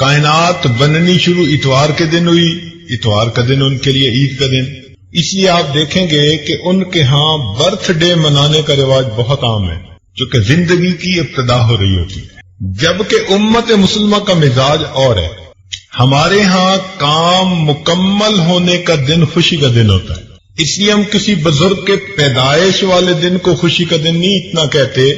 کائنات بننی شروع اتوار کے دن ہوئی، اتوار کا دن ان کے لیے عید کا دن، اس لیے آپ دیکھیں گے کہ ان کے ہاں برتھ ڈے منانے کا رواج بہت عام ہے، چونکہ زندگی کی ابتدا ہو رہی ہوتی ہے، جبکہ امت مسلمہ کا مزاج اور ہے۔ ہمارے ہاں کام مکمل ہونے کا دن خوشی کا دن ہوتا ہے، اس لیے ہم کسی بزرگ کے پیدائش والے دن کو خوشی کا دن نہیں اتنا کہتے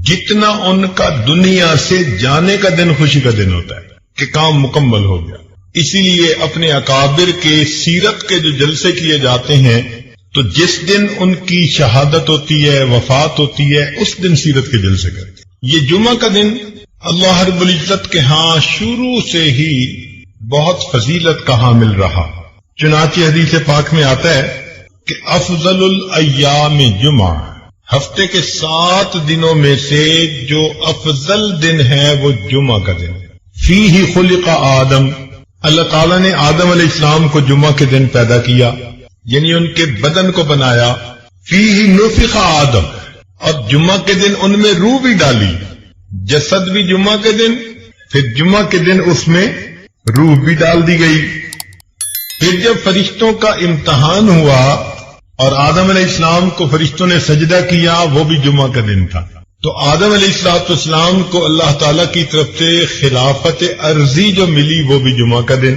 جتنا ان کا دنیا سے جانے کا دن خوشی کا دن ہوتا ہے کہ کام مکمل ہو گیا۔ اسی لیے اپنے اکابر کے سیرت کے جو جلسے کیے جاتے ہیں تو جس دن ان کی شہادت ہوتی ہے، وفات ہوتی ہے، اس دن سیرت کے جلسے کرتے ہیں۔ یہ جمعہ کا دن اللہ رب العزت کے ہاں شروع سے ہی بہت فضیلت کا حامل رہا، چنانچہ حدیث پاک میں آتا ہے کہ افضل الایام جمعہ، ہفتے کے 7 دنوں میں سے جو افضل دن ہے وہ جمعہ کا دن ہے۔ فیہ خلق آدم، اللہ تعالیٰ نے آدم علیہ السلام کو جمعہ کے دن پیدا کیا، یعنی ان کے بدن کو بنایا۔ فیہ نفخ آدم، اور جمعہ کے دن ان میں روح بھی ڈالی، جسد بھی جمعہ کے دن، پھر جمعہ کے دن اس میں روح بھی ڈال دی گئی۔ پھر جب فرشتوں کا امتحان ہوا اور آدم علیہ السلام کو فرشتوں نے سجدہ کیا، وہ بھی جمعہ کا دن تھا، تو آدم علیہ السلام کو اللہ تعالیٰ کی طرف سے خلافت ارضی جو ملی وہ بھی جمعہ کا دن۔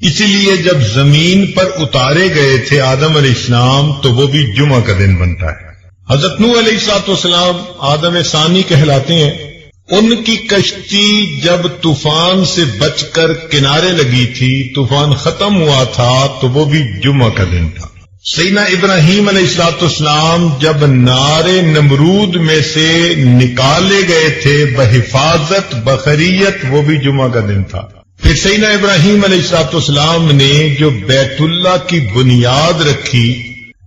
اسی لیے جب زمین پر اتارے گئے تھے آدم علیہ السلام تو وہ بھی جمعہ کا دن بنتا ہے۔ حضرت نوح علیہ السلام آدم ثانی کہلاتے ہیں، ان کی کشتی جب طوفان سے بچ کر کنارے لگی تھی، طوفان ختم ہوا تھا تو وہ بھی جمعہ کا دن تھا۔ سیدنا ابراہیم علیہ السلام جب نار نمرود میں سے نکالے گئے تھے بحفاظت بخریت، وہ بھی جمعہ کا دن تھا۔ پھر سیدنا ابراہیم علیہ السلام نے جو بیت اللہ کی بنیاد رکھی،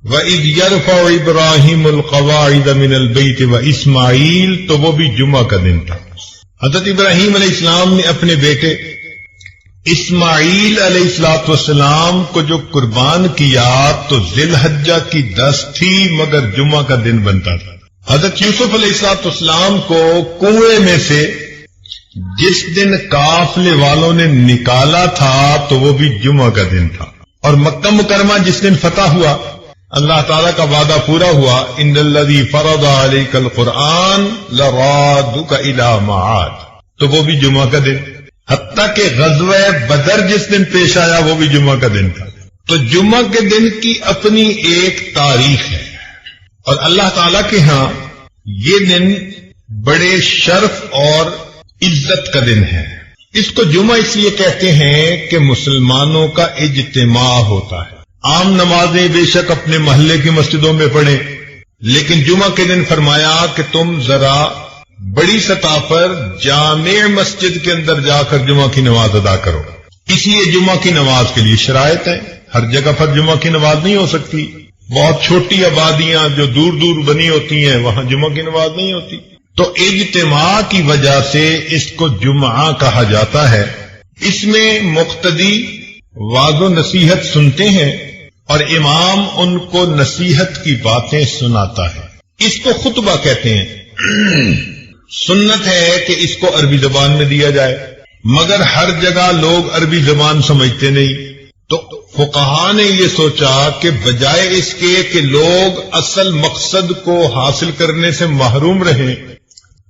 وَإِذْ يَرْفَعُ إِبْرَاهِيمُ الْقَوَاعِدَ مِنَ الْبَيْتِ وَإِسْمَاعِيلُ، تو وہ بھی جمعہ کا دن تھا۔ حضرت ابراہیم علیہ السلام نے اپنے بیٹے اسماعیل علیہ السلام کو جو قربان کیا تو ذی الحجہ کی 10 تھی، مگر جمعہ کا دن بنتا تھا۔ حضرت یوسف علیہ السلام کو کنویں میں سے جس دن قافلے والوں نے نکالا تھا تو وہ بھی جمعہ کا دن تھا۔ اور مکہ مکرمہ جس دن فتح ہوا، اللہ تعالیٰ کا وعدہ پورا ہوا، ان الذی فرض علیک القرآن لرادک الی معاد، تو وہ بھی جمعہ کا دن۔ حتیٰ کہ غزوہ بدر جس دن پیش آیا وہ بھی جمعہ کا دن تھا۔ تو جمعہ کے دن کی اپنی ایک تاریخ ہے، اور اللہ تعالیٰ کے ہاں یہ دن بڑے شرف اور عزت کا دن ہے۔ اس کو جمعہ اس لیے کہتے ہیں کہ مسلمانوں کا اجتماع ہوتا ہے۔ عام نمازیں بے شک اپنے محلے کی مسجدوں میں پڑھیں، لیکن جمعہ کے دن فرمایا کہ تم ذرا بڑی سطح پر جامع مسجد کے اندر جا کر جمعہ کی نماز ادا کرو۔ اس لیے جمعہ کی نماز کے لیے شرائط ہیں، ہر جگہ پر جمعہ کی نماز نہیں ہو سکتی، بہت چھوٹی آبادیاں جو دور دور بنی ہوتی ہیں وہاں جمعہ کی نماز نہیں ہوتی، تو اجتماع کی وجہ سے اس کو جمعہ کہا جاتا ہے۔ اس میں مقتدی واعظ و نصیحت سنتے ہیں اور امام ان کو نصیحت کی باتیں سناتا ہے، اس کو خطبہ کہتے ہیں۔ سنت ہے کہ اس کو عربی زبان میں دیا جائے، مگر ہر جگہ لوگ عربی زبان سمجھتے نہیں، تو فقہاء نے یہ سوچا کہ بجائے اس کے کہ لوگ اصل مقصد کو حاصل کرنے سے محروم رہیں،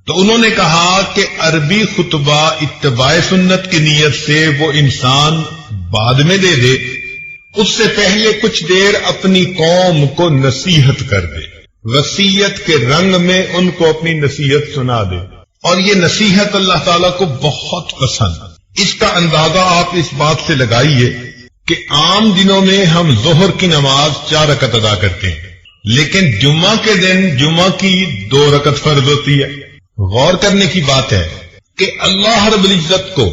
تو انہوں نے کہا کہ عربی خطبہ اتباع سنت کی نیت سے وہ انسان بعد میں دے دے، اس سے پہلے کچھ دیر اپنی قوم کو نصیحت کر دے، وصیت کے رنگ میں ان کو اپنی نصیحت سنا دے، اور یہ نصیحت اللہ تعالیٰ کو بہت پسند۔ اس کا اندازہ آپ اس بات سے لگائیے کہ عام دنوں میں ہم ظہر کی نماز 4 رکعت ادا کرتے ہیں، لیکن جمعہ کے دن جمعہ کی 2 رکعت فرض ہوتی ہے۔ غور کرنے کی بات ہے کہ اللہ رب العزت کو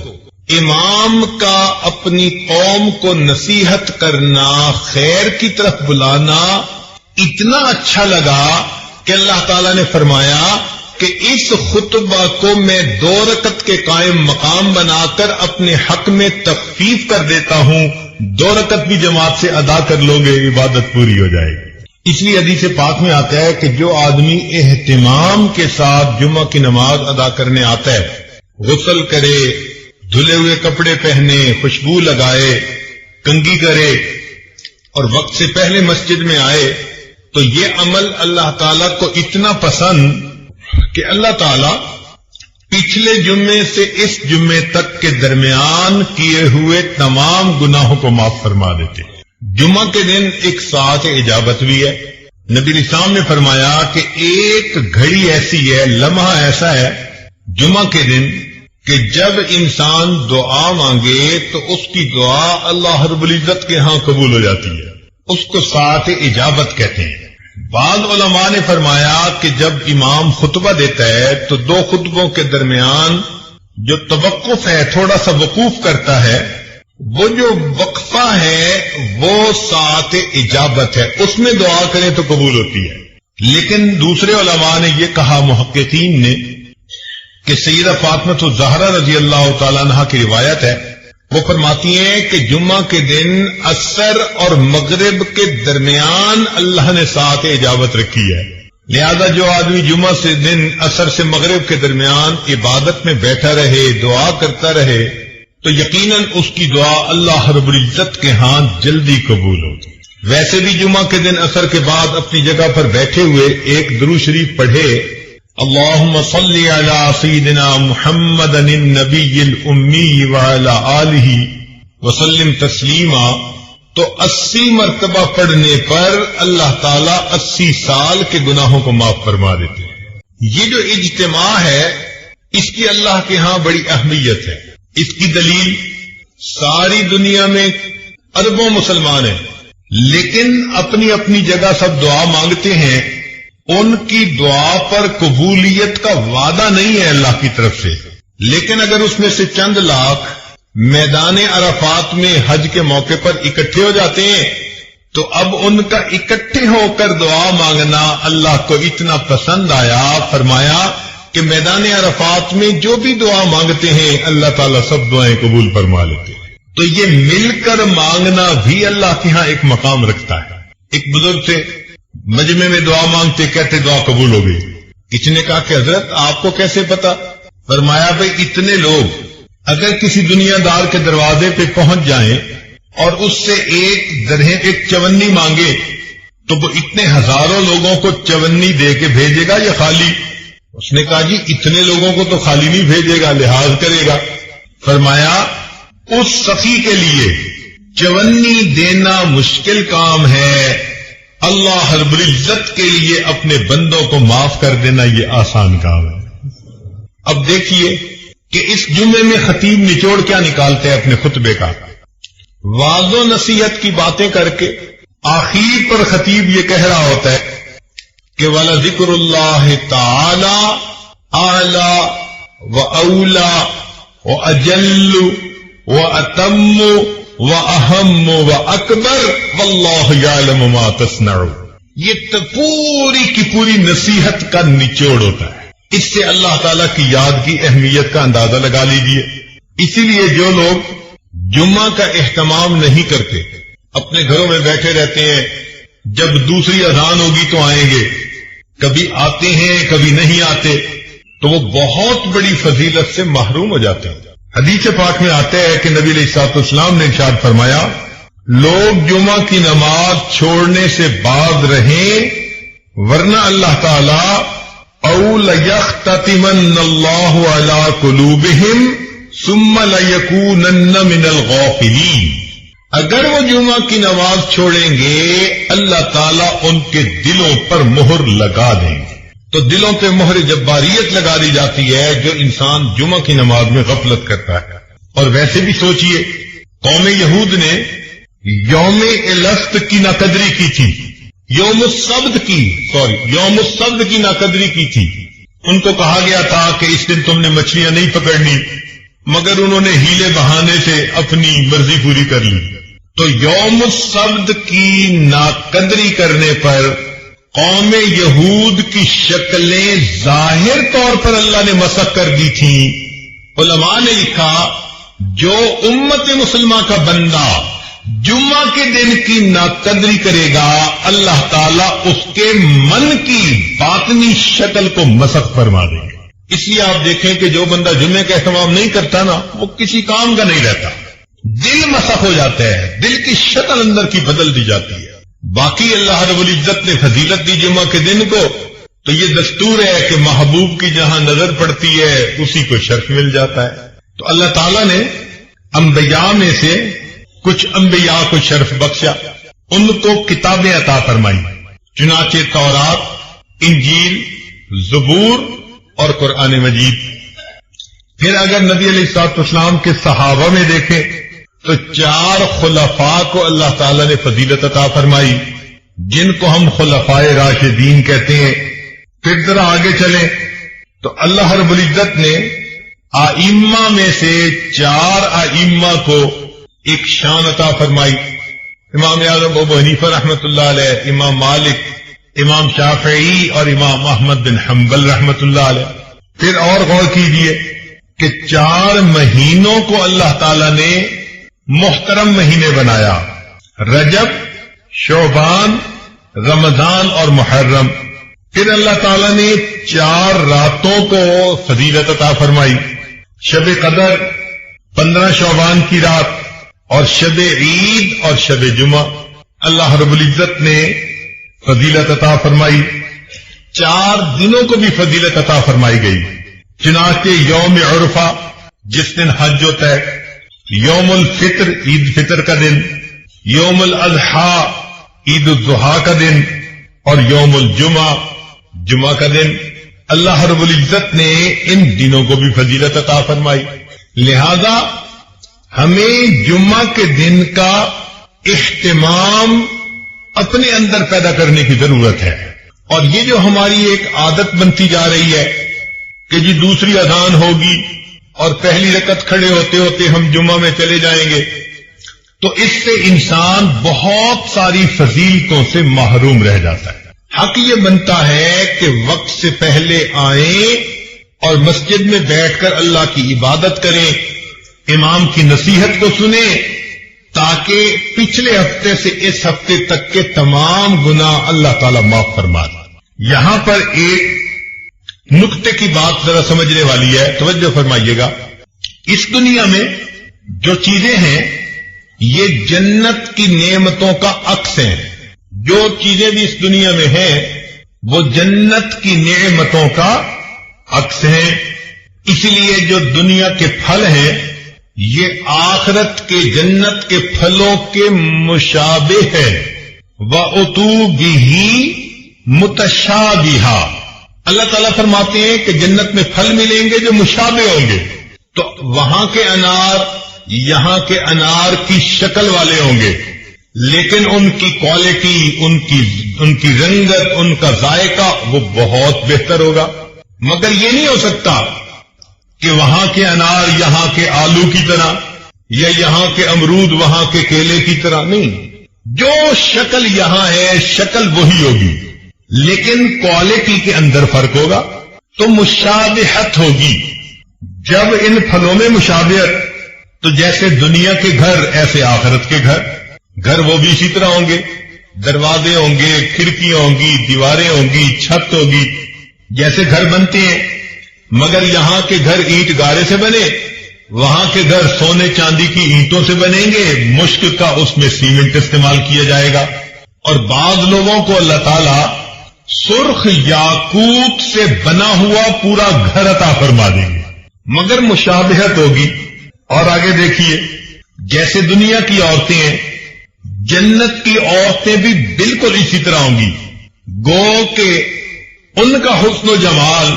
امام کا اپنی قوم کو نصیحت کرنا، خیر کی طرف بلانا اتنا اچھا لگا کہ اللہ تعالیٰ نے فرمایا کہ اس خطبہ کو میں 2 رکعت کے قائم مقام بنا کر اپنے حق میں تخفیف کر دیتا ہوں، 2 رکعت بھی جماعت سے ادا کر لو گے عبادت پوری ہو جائے گی۔ اس لیے حدیث پاک میں آتا ہے کہ جو آدمی اہتمام کے ساتھ جمعہ کی نماز ادا کرنے آتا ہے، غسل کرے، دھلے ہوئے کپڑے پہنے، خوشبو لگائے، کنگھی کرے اور وقت سے پہلے مسجد میں آئے، تو یہ عمل اللہ تعالیٰ کو اتنا پسند کہ اللہ تعالیٰ پچھلے جمعے سے اس جمعے تک کے درمیان کیے ہوئے تمام گناہوں کو معاف فرما دیتے ہیں۔ جمعہ کے دن ایک ساعت اجابت بھی ہے۔ نبی اسلام نے فرمایا کہ ایک گھڑی ایسی ہے، لمحہ ایسا ہے جمعہ کے دن کہ جب انسان دعا مانگے تو اس کی دعا اللہ رب العزت کے ہاں قبول ہو جاتی ہے، اس کو ساعت اجابت کہتے ہیں۔ بعض علماء نے فرمایا کہ جب امام خطبہ دیتا ہے تو دو خطبوں کے درمیان جو توقف ہے، تھوڑا سا وقوف کرتا ہے، وہ جو وقفہ ہے وہ ساعت اجابت ہے، اس میں دعا کریں تو قبول ہوتی ہے۔ لیکن دوسرے علماء نے یہ کہا، محققین نے، کہ سیدہ فاطمہ الزہرا رضی اللہ تعالیٰ عنہا کی روایت ہے، وہ فرماتی ہیں کہ جمعہ کے دن عصر اور مغرب کے درمیان اللہ نے ساعت اجابت رکھی ہے، لہذا جو آدمی جمعہ سے دن عصر سے مغرب کے درمیان عبادت میں بیٹھا رہے، دعا کرتا رہے، تو یقیناً اس کی دعا اللہ رب العزت کے ہاں جلدی قبول ہوگی۔ ویسے بھی جمعہ کے دن عصر کے بعد اپنی جگہ پر بیٹھے ہوئے ایک درود شریف پڑھے، اللہم صلی علی سیدنا محمد النبی الامی وعلی آلہ وسلم تسلیما، تو 80 مرتبہ پڑھنے پر اللہ تعالیٰ 80 سال کے گناہوں کو معاف فرما دیتے ہیں۔ یہ جو اجتماع ہے اس کی اللہ کے ہاں بڑی اہمیت ہے۔ اس کی دلیل ساری دنیا میں اربوں مسلمان ہیں، لیکن اپنی اپنی جگہ سب دعا مانگتے ہیں، ان کی دعا پر قبولیت کا وعدہ نہیں ہے اللہ کی طرف سے، لیکن اگر اس میں سے چند لاکھ میدان عرفات میں حج کے موقع پر اکٹھے ہو جاتے ہیں تو اب ان کا اکٹھے ہو کر دعا مانگنا اللہ کو اتنا پسند آیا، فرمایا کہ میدان عرفات میں جو بھی دعا مانگتے ہیں اللہ تعالیٰ سب دعائیں قبول فرما لیتے ہیں۔ تو یہ مل کر مانگنا بھی اللہ کے ہاں ایک مقام رکھتا ہے۔ ایک بزرگ سے مجمع میں دعا مانگتے، کہتے دعا قبول ہو گئی۔ کسی نے کہا کہ حضرت آپ کو کیسے پتا؟ فرمایا بھئی اتنے لوگ اگر کسی دنیا دار کے دروازے پہ پہنچ جائیں اور اس سے ایک چونی مانگے تو وہ اتنے ہزاروں لوگوں کو چونی دے کے بھیجے گا یا خالی؟ اس نے کہا جی اتنے لوگوں کو تو خالی نہیں بھیجے گا، لحاظ کرے گا۔ فرمایا اس سخی کے لیے چونی دینا مشکل کام ہے، اللہ رب العزت کے لیے اپنے بندوں کو معاف کر دینا یہ آسان کام ہے۔ اب دیکھیے کہ اس جمعے میں خطیب نچوڑ کیا نکالتے ہیں اپنے خطبے کا، وعظ و نصیحت کی باتیں کر کے آخر پر خطیب یہ کہہ رہا ہوتا ہے کہ وَلَذِكْرُ اللَّهِ تَعَالَى أَعْلَى وَأَوْلَى وَأَجَلُّ وَأَتَمُّ وَأَهَمُّ وَأَكْبَرُ وَاللَّهُ يَعْلَمُ مَا تَصْنَعُونَ۔ یہ پوری کی پوری نصیحت کا نچوڑ ہوتا ہے۔ اس سے اللہ تعالیٰ کی یاد کی اہمیت کا اندازہ لگا لیجئے۔ اسی لیے جو لوگ جمعہ کا اہتمام نہیں کرتے، اپنے گھروں میں بیٹھے رہتے ہیں، جب دوسری اذان ہوگی تو آئیں گے، کبھی آتے ہیں کبھی نہیں آتے، تو وہ بہت بڑی فضیلت سے محروم ہو جاتے ہیں۔ حدیث پاک میں آتا ہے کہ نبی علیہ الصلوۃ والسلام نے ارشاد فرمایا، لوگ جمعہ کی نماز چھوڑنے سے باز رہیں ورنہ اللہ تعالیٰ او لیختتمن اللہ علی قلوبہم ثم لیکونن من الغافلین، اگر وہ جمعہ کی نماز چھوڑیں گے اللہ تعالیٰ ان کے دلوں پر مہر لگا دیں گے۔ تو دلوں پہ مہر جباریت لگا دی جاتی ہے جو انسان جمعہ کی نماز میں غفلت کرتا ہے۔ اور ویسے بھی سوچئے، قوم یہود نے یوم الست کی ناقدری کی تھی، یوم السبت کی ناقدری کی تھی۔ ان کو کہا گیا تھا کہ اس دن تم نے مچھلیاں نہیں پکڑنی، مگر انہوں نے ہیلے بہانے سے اپنی مرضی پوری کر لی۔ تو یوم السبت کی ناقدری کرنے پر قوم یہود کی شکلیں ظاہر طور پر اللہ نے مسخ کر دی تھیں۔ علماء نے لکھا جو امت مسلمہ کا بندہ جمعہ کے دن کی ناقدری کرے گا اللہ تعالیٰ اس کے من کی باطنی شکل کو مسخ فرما دے گا۔ اس لیے آپ دیکھیں کہ جو بندہ جمعے کا اہتمام نہیں کرتا نا، وہ کسی کام کا نہیں رہتا، دل مسخ ہو جاتا ہے، دل کی شکل اندر کی بدل دی جاتی ہے۔ باقی اللہ رب العزت نے فضیلت دی جمعہ کے دن کو، تو یہ دستور ہے کہ محبوب کی جہاں نظر پڑتی ہے اسی کو شرف مل جاتا ہے۔ تو اللہ تعالیٰ نے انبیاء میں سے کچھ انبیاء کو شرف بخشا، ان کو کتابیں عطا فرمائی، چنانچہ تورات، انجیل، زبور اور قرآن مجید۔ پھر اگر نبی علیہ الصلوۃ والسلام کے صحابہ میں دیکھیں تو 4 خلفاء کو اللہ تعالیٰ نے فضیلت عطا فرمائی، جن کو ہم خلفائے راشدین کہتے ہیں۔ پھر ذرا آگے چلیں تو اللہ رب العزت نے ائمہ میں سے 4 ائمہ کو ایک شان عطا فرمائی، امام اعظم ابو حنیفہ رحمۃ اللہ علیہ، امام مالک، امام شافعی اور امام احمد بن حنبل رحمۃ اللہ علیہ۔ پھر اور غور کیجئے کہ 4 مہینوں کو اللہ تعالی نے محترم مہینے بنایا، رجب، شعبان، رمضان اور محرم۔ پھر اللہ تعالیٰ نے 4 راتوں کو فضیلت عطا فرمائی، شب قدر، 15 شعبان کی رات، اور شب عید اور شب جمعہ اللہ رب العزت نے فضیلت عطا فرمائی۔ 4 دنوں کو بھی فضیلت عطا فرمائی گئی، چنانچہ یوم عرفہ جس دن حج ہوتا ہے، یوم الفطر عید فطر کا دن، یوم الاضحیٰ عید الاضحیٰ کا دن، اور یوم الجمعہ جمعہ کا دن۔ اللہ رب العزت نے ان دنوں کو بھی فضیلت عطا فرمائی۔ لہذا ہمیں جمعہ کے دن کا اہتمام اپنے اندر پیدا کرنے کی ضرورت ہے، اور یہ جو ہماری ایک عادت بنتی جا رہی ہے کہ جی دوسری اذان ہوگی اور پہلی رکعت کھڑے ہوتے ہوتے ہم جمعہ میں چلے جائیں گے، تو اس سے انسان بہت ساری فضیلتوں سے محروم رہ جاتا ہے۔ حق یہ بنتا ہے کہ وقت سے پہلے آئیں اور مسجد میں بیٹھ کر اللہ کی عبادت کریں، امام کی نصیحت کو سنیں، تاکہ پچھلے ہفتے سے اس ہفتے تک کے تمام گناہ اللہ تعالیٰ معاف فرما دے۔ یہاں پر ایک نقطے کی بات ذرا سمجھنے والی ہے، توجہ فرمائیے گا۔ اس دنیا میں جو چیزیں ہیں یہ جنت کی نعمتوں کا عکس ہیں، جو چیزیں بھی اس دنیا میں ہیں وہ جنت کی نعمتوں کا عکس ہیں۔ اس لیے جو دنیا کے پھل ہیں یہ آخرت کے جنت کے پھلوں کے مشابہ ہے، وَأُتُوا بِهِ مُتَشَابِهًا۔ اللہ تعالیٰ فرماتے ہیں کہ جنت میں پھل ملیں گے جو مشابہ ہوں گے، تو وہاں کے انار یہاں کے انار کی شکل والے ہوں گے، لیکن ان کی کوالٹی، ان کی رنگت، ان کا ذائقہ وہ بہت بہتر ہوگا۔ مگر یہ نہیں ہو سکتا کہ وہاں کے انار یہاں کے آلو کی طرح، یا یہاں کے امرود وہاں کے کیلے کی طرح، نہیں۔ جو شکل یہاں ہے شکل وہی ہوگی، لیکن کوالٹی کے اندر فرق ہوگا، تو مشابہت ہوگی۔ جب ان پھلوں میں مشابہت، تو جیسے دنیا کے گھر ایسے آخرت کے گھر وہ بھی اسی طرح ہوں گے، دروازے ہوں گے، کھڑکیاں ہوں گی، دیواریں ہوں گی، چھت ہوگی، جیسے گھر بنتے ہیں۔ مگر یہاں کے گھر اینٹ گارے سے بنے، وہاں کے گھر سونے چاندی کی اینٹوں سے بنیں گے، مشک کا اس میں سیمنٹ استعمال کیا جائے گا۔ اور بعض لوگوں کو اللہ تعالیٰ سرخ یاقوت سے بنا ہوا پورا گھر عطا فرما دیں گے، مگر مشابہت ہوگی۔ اور آگے دیکھیے، جیسے دنیا کی عورتیں ہیں، جنت کی عورتیں بھی بالکل اسی طرح ہوں گی، گو کہ ان کا حسن و جمال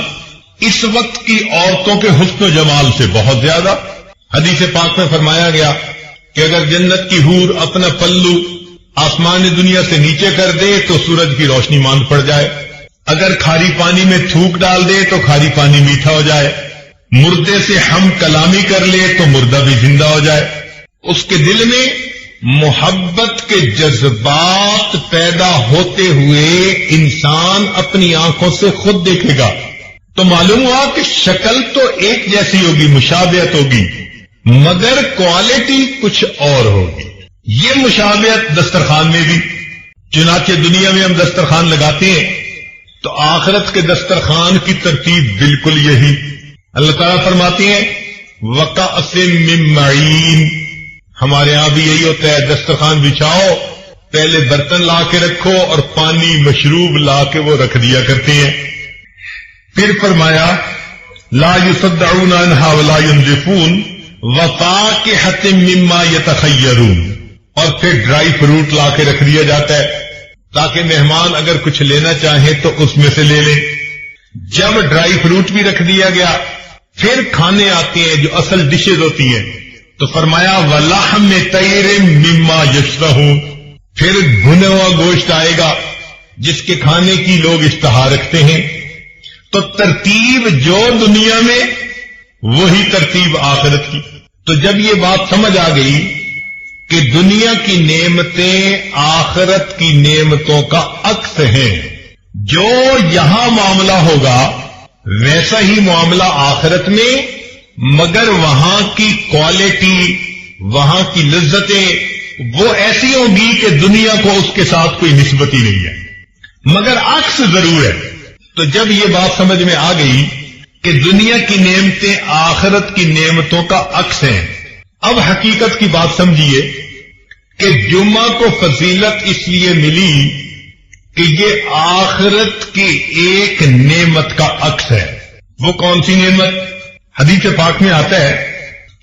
اس وقت کی عورتوں کے حسن و جمال سے بہت زیادہ۔ حدیث پاک میں فرمایا گیا کہ اگر جنت کی حور اپنا پلو آسمان دنیا سے نیچے کر دے تو سورج کی روشنی ماند پڑ جائے، اگر کھاری پانی میں تھوک ڈال دے تو کھاری پانی میٹھا ہو جائے، مردے سے ہم کلامی کر لے تو مردہ بھی زندہ ہو جائے۔ اس کے دل میں محبت کے جذبات پیدا ہوتے ہوئے انسان اپنی آنکھوں سے خود دیکھے گا، تو معلوم ہوا کہ شکل تو ایک جیسی ہوگی، مشابہت ہوگی، مگر کوالٹی کچھ اور ہوگی۔ یہ مشابہت دسترخوان میں بھی، چنانچہ دنیا میں ہم دسترخوان لگاتے ہیں تو آخرت کے دسترخوان کی ترتیب بالکل یہی. اللہ تعالیٰ فرماتے ہیں وَكَأْسٍ مِّن مَّعِينٍ. ہمارے ہاں بھی یہی ہوتا ہے، دسترخوان بچھاؤ، پہلے برتن لا کے رکھو اور پانی مشروب لا کے وہ رکھ دیا کرتے ہیں. پھر فرمایا لا يصدعون عنها ولا ينزفون وفاكهة مما يتخيرون. اور پھر ڈرائی فروٹ لا کے رکھ دیا جاتا ہے تاکہ مہمان اگر کچھ لینا چاہیں تو اس میں سے لے لیں. جب ڈرائی فروٹ بھی رکھ دیا گیا، پھر کھانے آتے ہیں جو اصل ڈشز ہوتی ہیں، تو فرمایا وَلَحْمِ طَيْرٍ مِّمَّا يَشْتَهُونَ. پھر بھنا ہوا گوشت آئے گا جس کے کھانے کی لوگ اشتہا رکھتے ہیں. تو ترتیب جو دنیا میں وہی ترتیب آخرت کی. تو جب یہ بات سمجھ آ گئی کہ دنیا کی نعمتیں آخرت کی نعمتوں کا عکس ہیں، جو یہاں معاملہ ہوگا ویسا ہی معاملہ آخرت میں، مگر وہاں کی کوالٹی، وہاں کی لذتیں وہ ایسی ہوں گی کہ دنیا کو اس کے ساتھ کوئی نسبت ہی نہیں ہے، مگر عکس ضرور ہے. تو جب یہ بات سمجھ میں آ گئی کہ دنیا کی نعمتیں آخرت کی نعمتوں کا عکس ہیں، اب حقیقت کی بات سمجھیے کہ جمعہ کو فضیلت اس لیے ملی کہ یہ آخرت کی ایک نعمت کا عکس ہے. وہ کون سی نعمت؟ حدیث پاک میں آتا ہے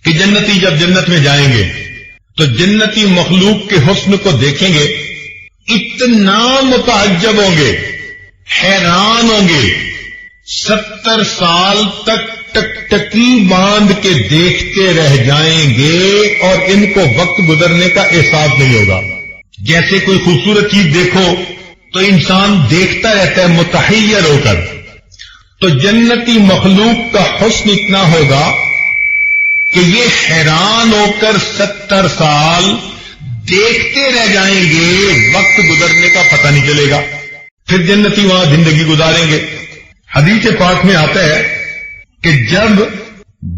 کہ جنتی جب جنت میں جائیں گے تو جنتی مخلوق کے حسن کو دیکھیں گے، اتنا متعجب ہوں گے، حیران ہوں گے، 70 سال تک ٹکٹکی باندھ کے دیکھتے رہ جائیں گے اور ان کو وقت گزرنے کا احساس نہیں ہوگا. جیسے کوئی خوبصورت چیز دیکھو تو انسان دیکھتا رہتا ہے متحیر ہو کر. تو جنتی مخلوق کا حسن اتنا ہوگا کہ یہ حیران ہو کر 70 سال دیکھتے رہ جائیں گے، وقت گزرنے کا پتہ نہیں چلے گا. پھر جنتی وہاں زندگی گزاریں گے. حدیث پاک میں آتا ہے کہ جب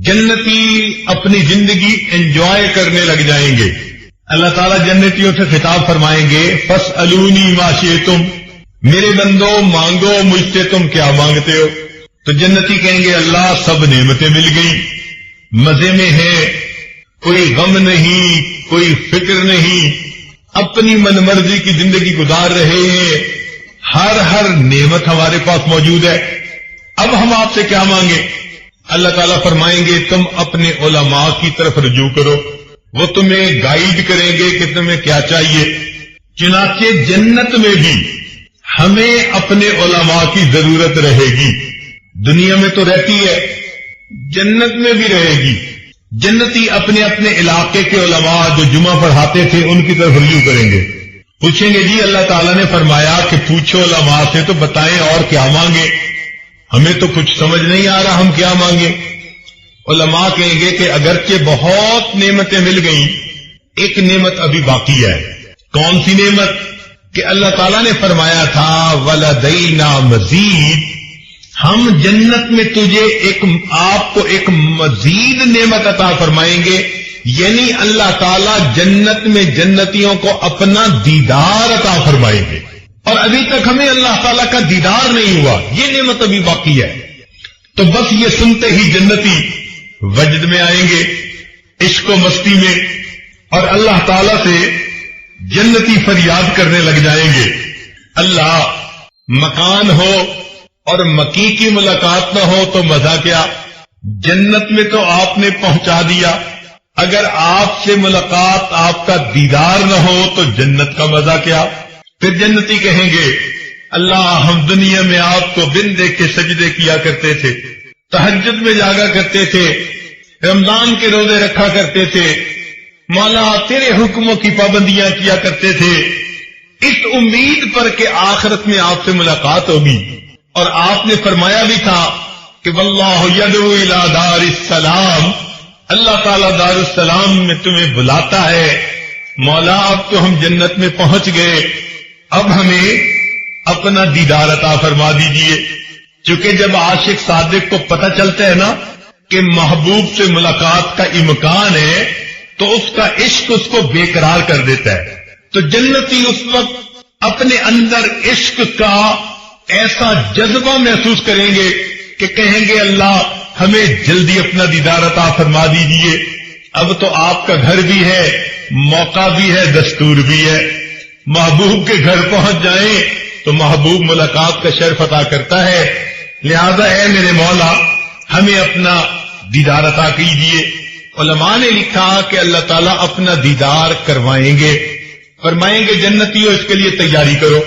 جنتی اپنی زندگی انجوائے کرنے لگ جائیں گے، اللہ تعالیٰ جنتیوں سے خطاب فرمائیں گے فَاسْأَلُونِي مَا شِئْتُمْ. میرے بندو مانگو مجھ سے تم کیا مانگتے ہو. تو جنتی کہیں گے اللہ سب نعمتیں مل گئیں، مزے میں ہے، کوئی غم نہیں، کوئی فکر نہیں، اپنی من مرضی کی زندگی گزار رہے ہیں، ہر نعمت ہمارے پاس موجود ہے. اب ہم آپ سے کیا مانگیں؟ اللہ تعالیٰ فرمائیں گے تم اپنے علماء کی طرف رجوع کرو، وہ تمہیں گائیڈ کریں گے کہ تمہیں کیا چاہیے. چنانچہ جنت میں بھی ہمیں اپنے علماء کی ضرورت رہے گی. دنیا میں تو رہتی ہے، جنت میں بھی رہے گی. جنتی اپنے اپنے علاقے کے علماء جو جمعہ پڑھاتے تھے ان کی طرف رجوع کریں گے، پوچھیں گے جی اللہ تعالیٰ نے فرمایا کہ پوچھو علماء سے تو بتائیں اور کیا مانگے، ہمیں تو کچھ سمجھ نہیں آ رہا ہم کیا مانگیں. علماء کہیں گے کہ اگرچہ بہت نعمتیں مل گئیں، ایک نعمت ابھی باقی ہے. کون سی نعمت؟ کہ اللہ تعالیٰ نے فرمایا تھا وَلَدَيْنَا مَزِيدٌ، ہم جنت میں تجھے آپ کو ایک مزید نعمت عطا فرمائیں گے. یعنی اللہ تعالیٰ جنت میں جنتیوں کو اپنا دیدار عطا فرمائیں گے، اور ابھی تک ہمیں اللہ تعالیٰ کا دیدار نہیں ہوا، یہ نعمت ابھی باقی ہے. تو بس یہ سنتے ہی جنتی وجد میں آئیں گے، عشق و مستی میں، اور اللہ تعالیٰ سے جنتی فریاد کرنے لگ جائیں گے اللہ مکان ہو اور مکی کی ملاقات نہ ہو تو مزہ کیا، جنت میں تو آپ نے پہنچا دیا، اگر آپ سے ملاقات آپ کا دیدار نہ ہو تو جنت کا مزہ کیا. پھر جنتی کہیں گے اللہ ہم دنیا میں آپ کو بن دیکھ کے سجدے کیا کرتے تھے، تہجد میں جاگا کرتے تھے، رمضان کے روزے رکھا کرتے تھے، مولا تیرے حکموں کی پابندیاں کیا کرتے تھے، اس امید پر کہ آخرت میں آپ سے ملاقات ہوگی. اور آپ نے فرمایا بھی تھا کہ واللہ یدعو الی دار السلام، اللہ تعالیٰ دار السلام میں تمہیں بلاتا ہے. مولا اب تو ہم جنت میں پہنچ گئے، اب ہمیں اپنا دیدار عطا فرما دیجئے. چونکہ جب عاشق صادق کو پتہ چلتا ہے نا کہ محبوب سے ملاقات کا امکان ہے تو اس کا عشق اس کو بے قرار کر دیتا ہے. تو جنتی اس وقت اپنے اندر عشق کا ایسا جذبہ محسوس کریں گے کہ کہیں گے اللہ ہمیں جلدی اپنا دیدار عطا فرما دیجیے. اب تو آپ کا گھر بھی ہے، موقع بھی ہے، دستور بھی ہے. محبوب کے گھر پہنچ جائیں تو محبوب ملاقات کا شرف عطا کرتا ہے. لہذا اے میرے مولا ہمیں اپنا دیدار عطا کیجیے. علماء نے لکھا کہ اللہ تعالیٰ اپنا دیدار کروائیں گے، فرمائیں گے جنتیوں اس کے لیے تیاری کرو.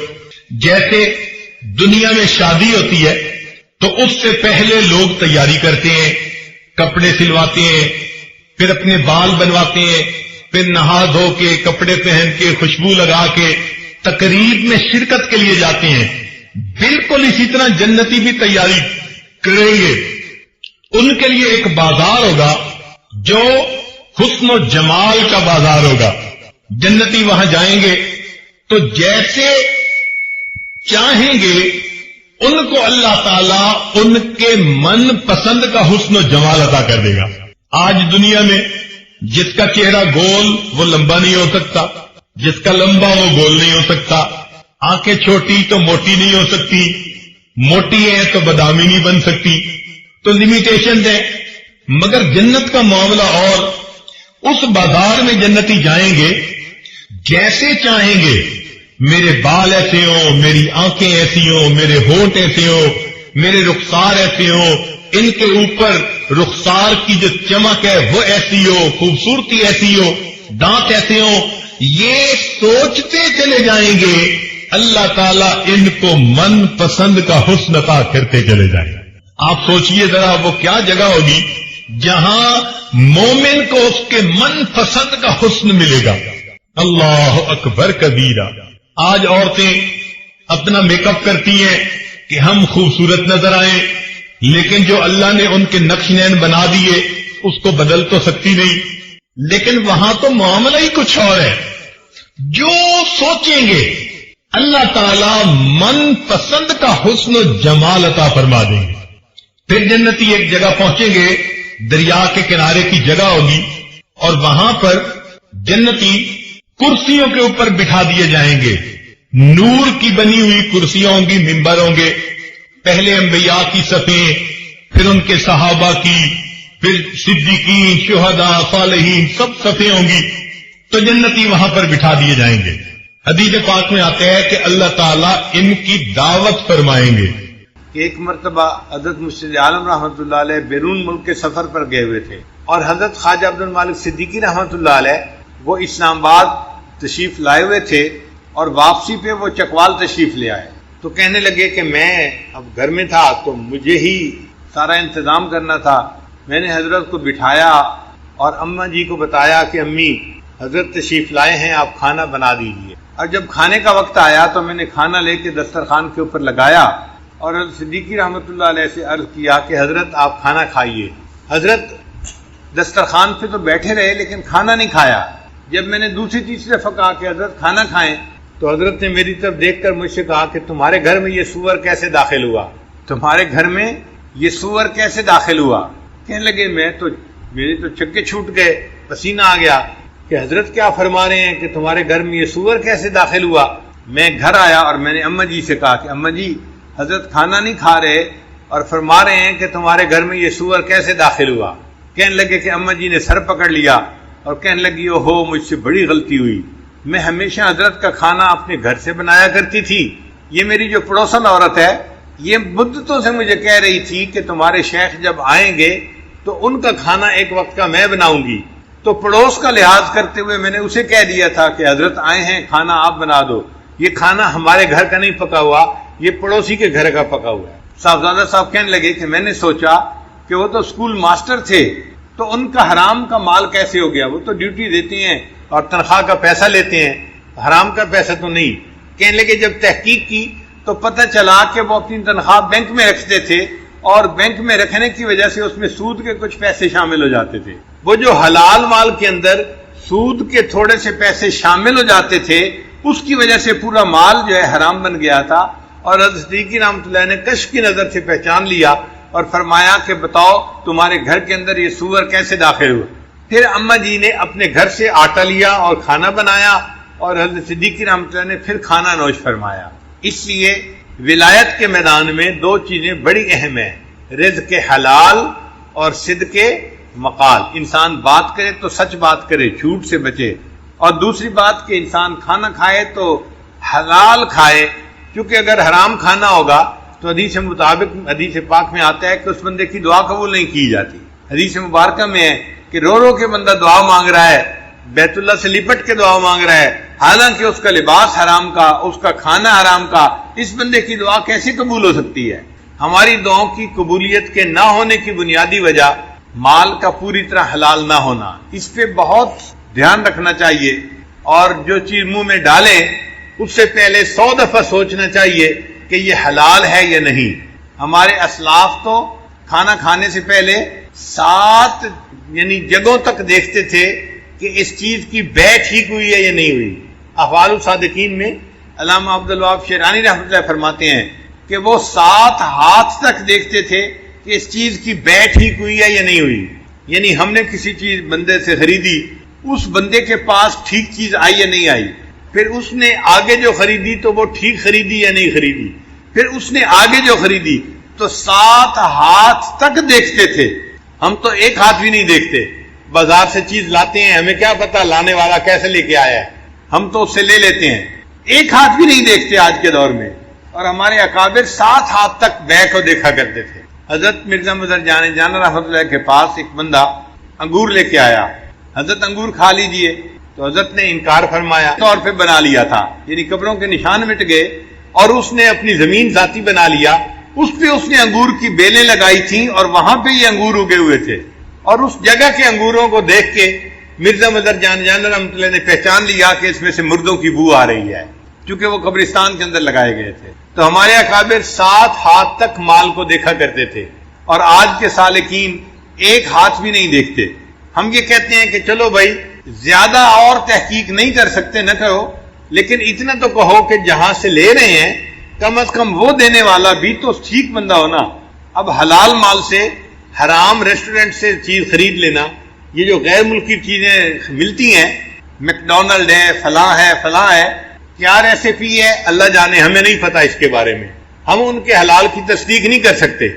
جیسے دنیا میں شادی ہوتی ہے تو اس سے پہلے لوگ تیاری کرتے ہیں، کپڑے سلواتے ہیں، پھر اپنے بال بنواتے ہیں، پھر نہا دھو کے کپڑے پہن کے خوشبو لگا کے تقریب میں شرکت کے لیے جاتے ہیں. بالکل اسی طرح جنتی بھی تیاری کریں گے. ان کے لیے ایک بازار ہوگا جو حسن و جمال کا بازار ہوگا. جنتی وہاں جائیں گے تو جیسے چاہیں گے ان کو اللہ تعالیٰ ان کے من پسند کا حسن و جمال عطا کر دے گا. آج دنیا میں جس کا چہرہ گول وہ لمبا نہیں ہو سکتا، جس کا لمبا وہ گول نہیں ہو سکتا. آنکھیں چھوٹی تو موٹی نہیں ہو سکتی، موٹی ہے تو بادامی نہیں بن سکتی. تو لمیٹیشن ہے. مگر جنت کا معاملہ اور اس بازار میں جنتی جائیں گے جیسے چاہیں گے. میرے بال ایسے ہوں، میری آنکھیں ایسی ہوں، میرے ہونٹ ایسے ہوں، میرے رخسار ایسے ہوں، ان کے اوپر رخسار کی جو چمک ہے وہ ایسی ہو، خوبصورتی ایسی ہو، دانت ایسے ہوں. یہ سوچتے چلے جائیں گے اللہ تعالیٰ ان کو من پسند کا حسن عطا کرتے چلے جائیں. آپ سوچئے ذرا وہ کیا جگہ ہوگی جہاں مومن کو اس کے من پسند کا حسن ملے گا. اللہ اکبر کبیرہ. آج عورتیں اپنا میک اپ کرتی ہیں کہ ہم خوبصورت نظر آئیں، لیکن جو اللہ نے ان کے نقش نین بنا دیے اس کو بدل تو سکتی نہیں. لیکن وہاں تو معاملہ ہی کچھ اور ہے. جو سوچیں گے اللہ تعالی من پسند کا حسن و جمال عطا فرما دیں گے. پھر جنتی ایک جگہ پہنچیں گے، دریا کے کنارے کی جگہ ہوگی، اور وہاں پر جنتی کرسیوں کے اوپر بٹھا دیے جائیں گے. نور کی بنی ہوئی کرسیاں ہوں گی، ممبر ہوں گے. پہلے انبیاء کی صفیں، پھر ان کے صحابہ کی، پھر صدیقین، شہداء، صالحین، سب صفیں ہوں گی. تو جنتی وہاں پر بٹھا دیے جائیں گے. حدیث پاک میں آتا ہے کہ اللہ تعالیٰ ان کی دعوت فرمائیں گے. ایک مرتبہ حضرت مرشد عالم رحمۃ اللہ علیہ بیرون ملک کے سفر پر گئے ہوئے تھے، اور حضرت خواجہ عبد المالک صدیقی رحمۃ اللہ علیہ وہ اسلام آباد تشریف لائے ہوئے تھے، اور واپسی پہ وہ چکوال تشریف لے آئے. تو کہنے لگے کہ میں اب گھر میں تھا تو مجھے ہی سارا انتظام کرنا تھا. میں نے حضرت کو بٹھایا اور اماں جی کو بتایا کہ امی حضرت تشریف لائے ہیں، آپ کھانا بنا دیجیے. اور جب کھانے کا وقت آیا تو میں نے کھانا لے کے دسترخوان کے اوپر لگایا اور حضرت صدیقی رحمۃ اللہ علیہ سے عرض کیا کہ حضرت آپ کھانا کھائیے. حضرت دسترخوان پہ تو بیٹھے رہے لیکن کھانا نہیں کھایا. جب میں نے دوسری تیسری دفعہ کہا کہ حضرت کھانا کھائیں تو حضرت نے میری طرف دیکھ کر مجھ سے کہا کہ تمہارے گھر میں یہ سور کیسے داخل ہوا، تمہارے گھر میں یہ سور کیسے داخل ہوا. کہنے لگے میرے تو چکے چھوٹ گئے، پسینہ آ گیا کہ حضرت کیا فرما رہے ہیں کہ تمہارے گھر میں یہ سور کیسے داخل ہوا. میں گھر آیا اور میں نے اماں جی سے کہا کہ اماں جی حضرت کھانا نہیں کھا رہے اور فرما رہے ہیں کہ تمہارے گھر میں یہ سور کیسے داخل ہوا. کہنے لگے کہ اماں جی نے سر پکڑ لیا اور کہنے لگی اوہو مجھ سے بڑی غلطی ہوئی، میں ہمیشہ حضرت کا کھانا اپنے گھر سے بنایا کرتی تھی. یہ میری جو پڑوسن عورت ہے یہ مدتوں سے مجھے کہہ رہی تھی کہ تمہارے شیخ جب آئیں گے تو ان کا کھانا ایک وقت کا میں بناؤں گی. تو پڑوس کا لحاظ کرتے ہوئے میں نے اسے کہہ دیا تھا کہ حضرت آئے ہیں کھانا آپ بنا دو. یہ کھانا ہمارے گھر کا نہیں پکا ہوا، یہ پڑوسی کے گھر کا پکا ہوا ہے. صاحبزادہ صاحب کہنے لگے کہ میں نے سوچا کہ وہ تو اسکول ماسٹر تھے تو ان کا حرام کا مال کیسے ہو گیا، وہ تو ڈیوٹی دیتے ہیں اور تنخواہ کا پیسہ لیتے ہیں، حرام کا پیسہ تو نہیں. کہنے لگے جب تحقیق کی تو پتہ چلا کہ وہ اپنی تنخواہ بینک میں رکھتے تھے اور بینک میں رکھنے کی وجہ سے اس میں سود کے کچھ پیسے شامل ہو جاتے تھے. وہ جو حلال مال کے اندر سود کے تھوڑے سے پیسے شامل ہو جاتے تھے اس کی وجہ سے پورا مال جو ہے حرام بن گیا تھا. اور حضرت صدیقی رحمۃ اللہ نے کشف کی نظر سے پہچان لیا اور فرمایا کہ بتاؤ تمہارے گھر کے اندر یہ سور کیسے داخل ہوا. پھر اماں جی نے اپنے گھر سے آٹا لیا اور کھانا بنایا اور حضرت صدیقی رحمۃ اللہ نے پھر کھانا نوش فرمایا. اس لیے ولایت کے میدان میں دو چیزیں بڑی اہم ہیں، رزق حلال اور صدق مقال۔ انسان بات کرے تو سچ بات کرے، جھوٹ سے بچے، اور دوسری بات کہ انسان کھانا کھائے تو حلال کھائے، کیونکہ اگر حرام کھانا ہوگا تو حدیث مطابق حدیث پاک میں آتا ہے کہ اس بندے کی دعا قبول نہیں کی جاتی۔ حدیث مبارکہ میں ہے کہ رو رو کے بندہ دعا مانگ رہا ہے، بیت اللہ سے لپٹ کے دعا مانگ رہا ہے، حالانکہ اس کا لباس حرام کا، اس کا کھانا حرام کا، اس بندے کی دعا کیسے قبول ہو سکتی ہے؟ ہماری دعاؤں کی قبولیت کے نہ ہونے کی بنیادی وجہ مال کا پوری طرح حلال نہ ہونا، اس پہ بہت دھیان رکھنا چاہیے، اور جو چیز منہ میں ڈالیں اس سے پہلے 100 دفعہ سوچنا چاہیے کہ یہ حلال ہے یا نہیں۔ ہمارے اسلاف تو کھانا کھانے سے پہلے 7 جگہوں تک دیکھتے تھے کہ اس چیز کی بے ٹھیک ہوئی ہے یا نہیں ہوئی۔ احوال الصادقین میں علامہ عبدالوہاب شیرانی رحمۃ اللہ فرماتے ہیں کہ وہ 7 ہاتھ تک دیکھتے تھے کہ اس چیز کی بے ٹھیک ہوئی ہے یا نہیں ہوئی، یعنی ہم نے کسی چیز بندے سے خریدی، اس بندے کے پاس ٹھیک چیز آئی یا نہیں آئی، پھر اس نے آگے جو خریدی تو وہ ٹھیک خریدی یا نہیں خریدی، پھر اس نے آگے جو خریدی، تو 7 ہاتھ تک دیکھتے تھے۔ ہم تو ایک ہاتھ بھی نہیں دیکھتے، بازار سے چیز لاتے ہیں، ہمیں کیا پتا لانے والا کیسے لے کے آیا ہے، ہم تو اس سے لے لیتے ہیں، ایک ہاتھ بھی نہیں دیکھتے آج کے دور میں۔ اور ہمارے اکابر 7 ہاتھ تک بے کو دیکھا کرتے تھے۔ حضرت مرزا مظہر جان رحمۃ اللہ کے پاس ایک بندہ انگور لے کے آیا، حضرت انگور کھا لیجئے، تو حضرت نے انکار فرمایا، طور پہ بنا لیا تھا، یعنی قبروں کے نشان مٹ گئے، اور اس نے اپنی زمین ذاتی بنا لیا، اس پہ اس نے انگور کی بیلیں لگائی تھیں، اور وہاں پہ یہ انگور اگے ہوئے تھے، اور اس جگہ کے انگوروں کو دیکھ کے مرزا مظہر جان رحمۃ اللہ نے پہچان لیا کہ اس میں سے مردوں کی بو آ رہی ہے، کیونکہ وہ قبرستان کے اندر لگائے گئے تھے۔ تو ہمارے اکابر 7 ہاتھ تک مال کو دیکھا کرتے تھے، اور آج کے سالکین ایک ہاتھ بھی نہیں دیکھتے۔ ہم یہ کہتے ہیں کہ چلو بھائی زیادہ اور تحقیق نہیں کر سکتے، نہ کرو، لیکن اتنا تو کہو کہ جہاں سے لے رہے ہیں کم از کم وہ دینے والا بھی تو ٹھیک بندہ ہونا۔ اب حلال مال سے حرام ریسٹورنٹ سے چیز خرید لینا، یہ جو غیر ملکی چیزیں ملتی ہیں، میکڈونلڈ ہے، فلاں ہے، کیا ریسیپی ہے اللہ جانے، ہمیں نہیں پتا اس کے بارے میں، ہم ان کے حلال کی تصدیق نہیں کر سکتے،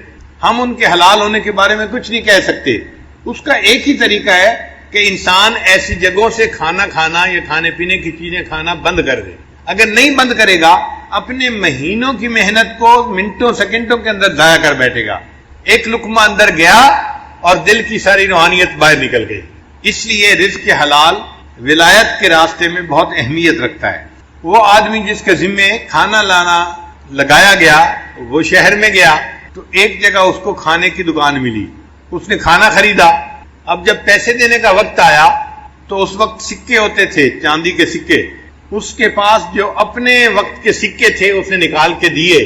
ہم ان کے حلال ہونے کے بارے میں کچھ نہیں کہہ سکتے۔ اس کا ایک ہی طریقہ ہے کہ انسان ایسی جگہوں سے کھانا کھانا یا کھانے پینے کی چیزیں کھانا بند کر دے۔ اگر نہیں بند کرے گا، اپنے مہینوں کی محنت کو منٹوں سیکنڈوں کے اندر ضائع کر بیٹھے گا۔ ایک لقمہ اندر گیا اور دل کی ساری روحانیت باہر نکل گئی۔ اس لیے رزق حلال ولایت کے راستے میں بہت اہمیت رکھتا ہے۔ وہ آدمی جس کے ذمے کھانا لانا لگایا گیا، وہ شہر میں گیا تو ایک جگہ اس کو کھانے کی دکان ملی، اس نے کھانا خریدا۔ اب جب پیسے دینے کا وقت آیا تو اس وقت سکے ہوتے تھے، چاندی کے سکے، اس کے پاس جو اپنے وقت کے سکے تھے اس نے نکال کے دیے،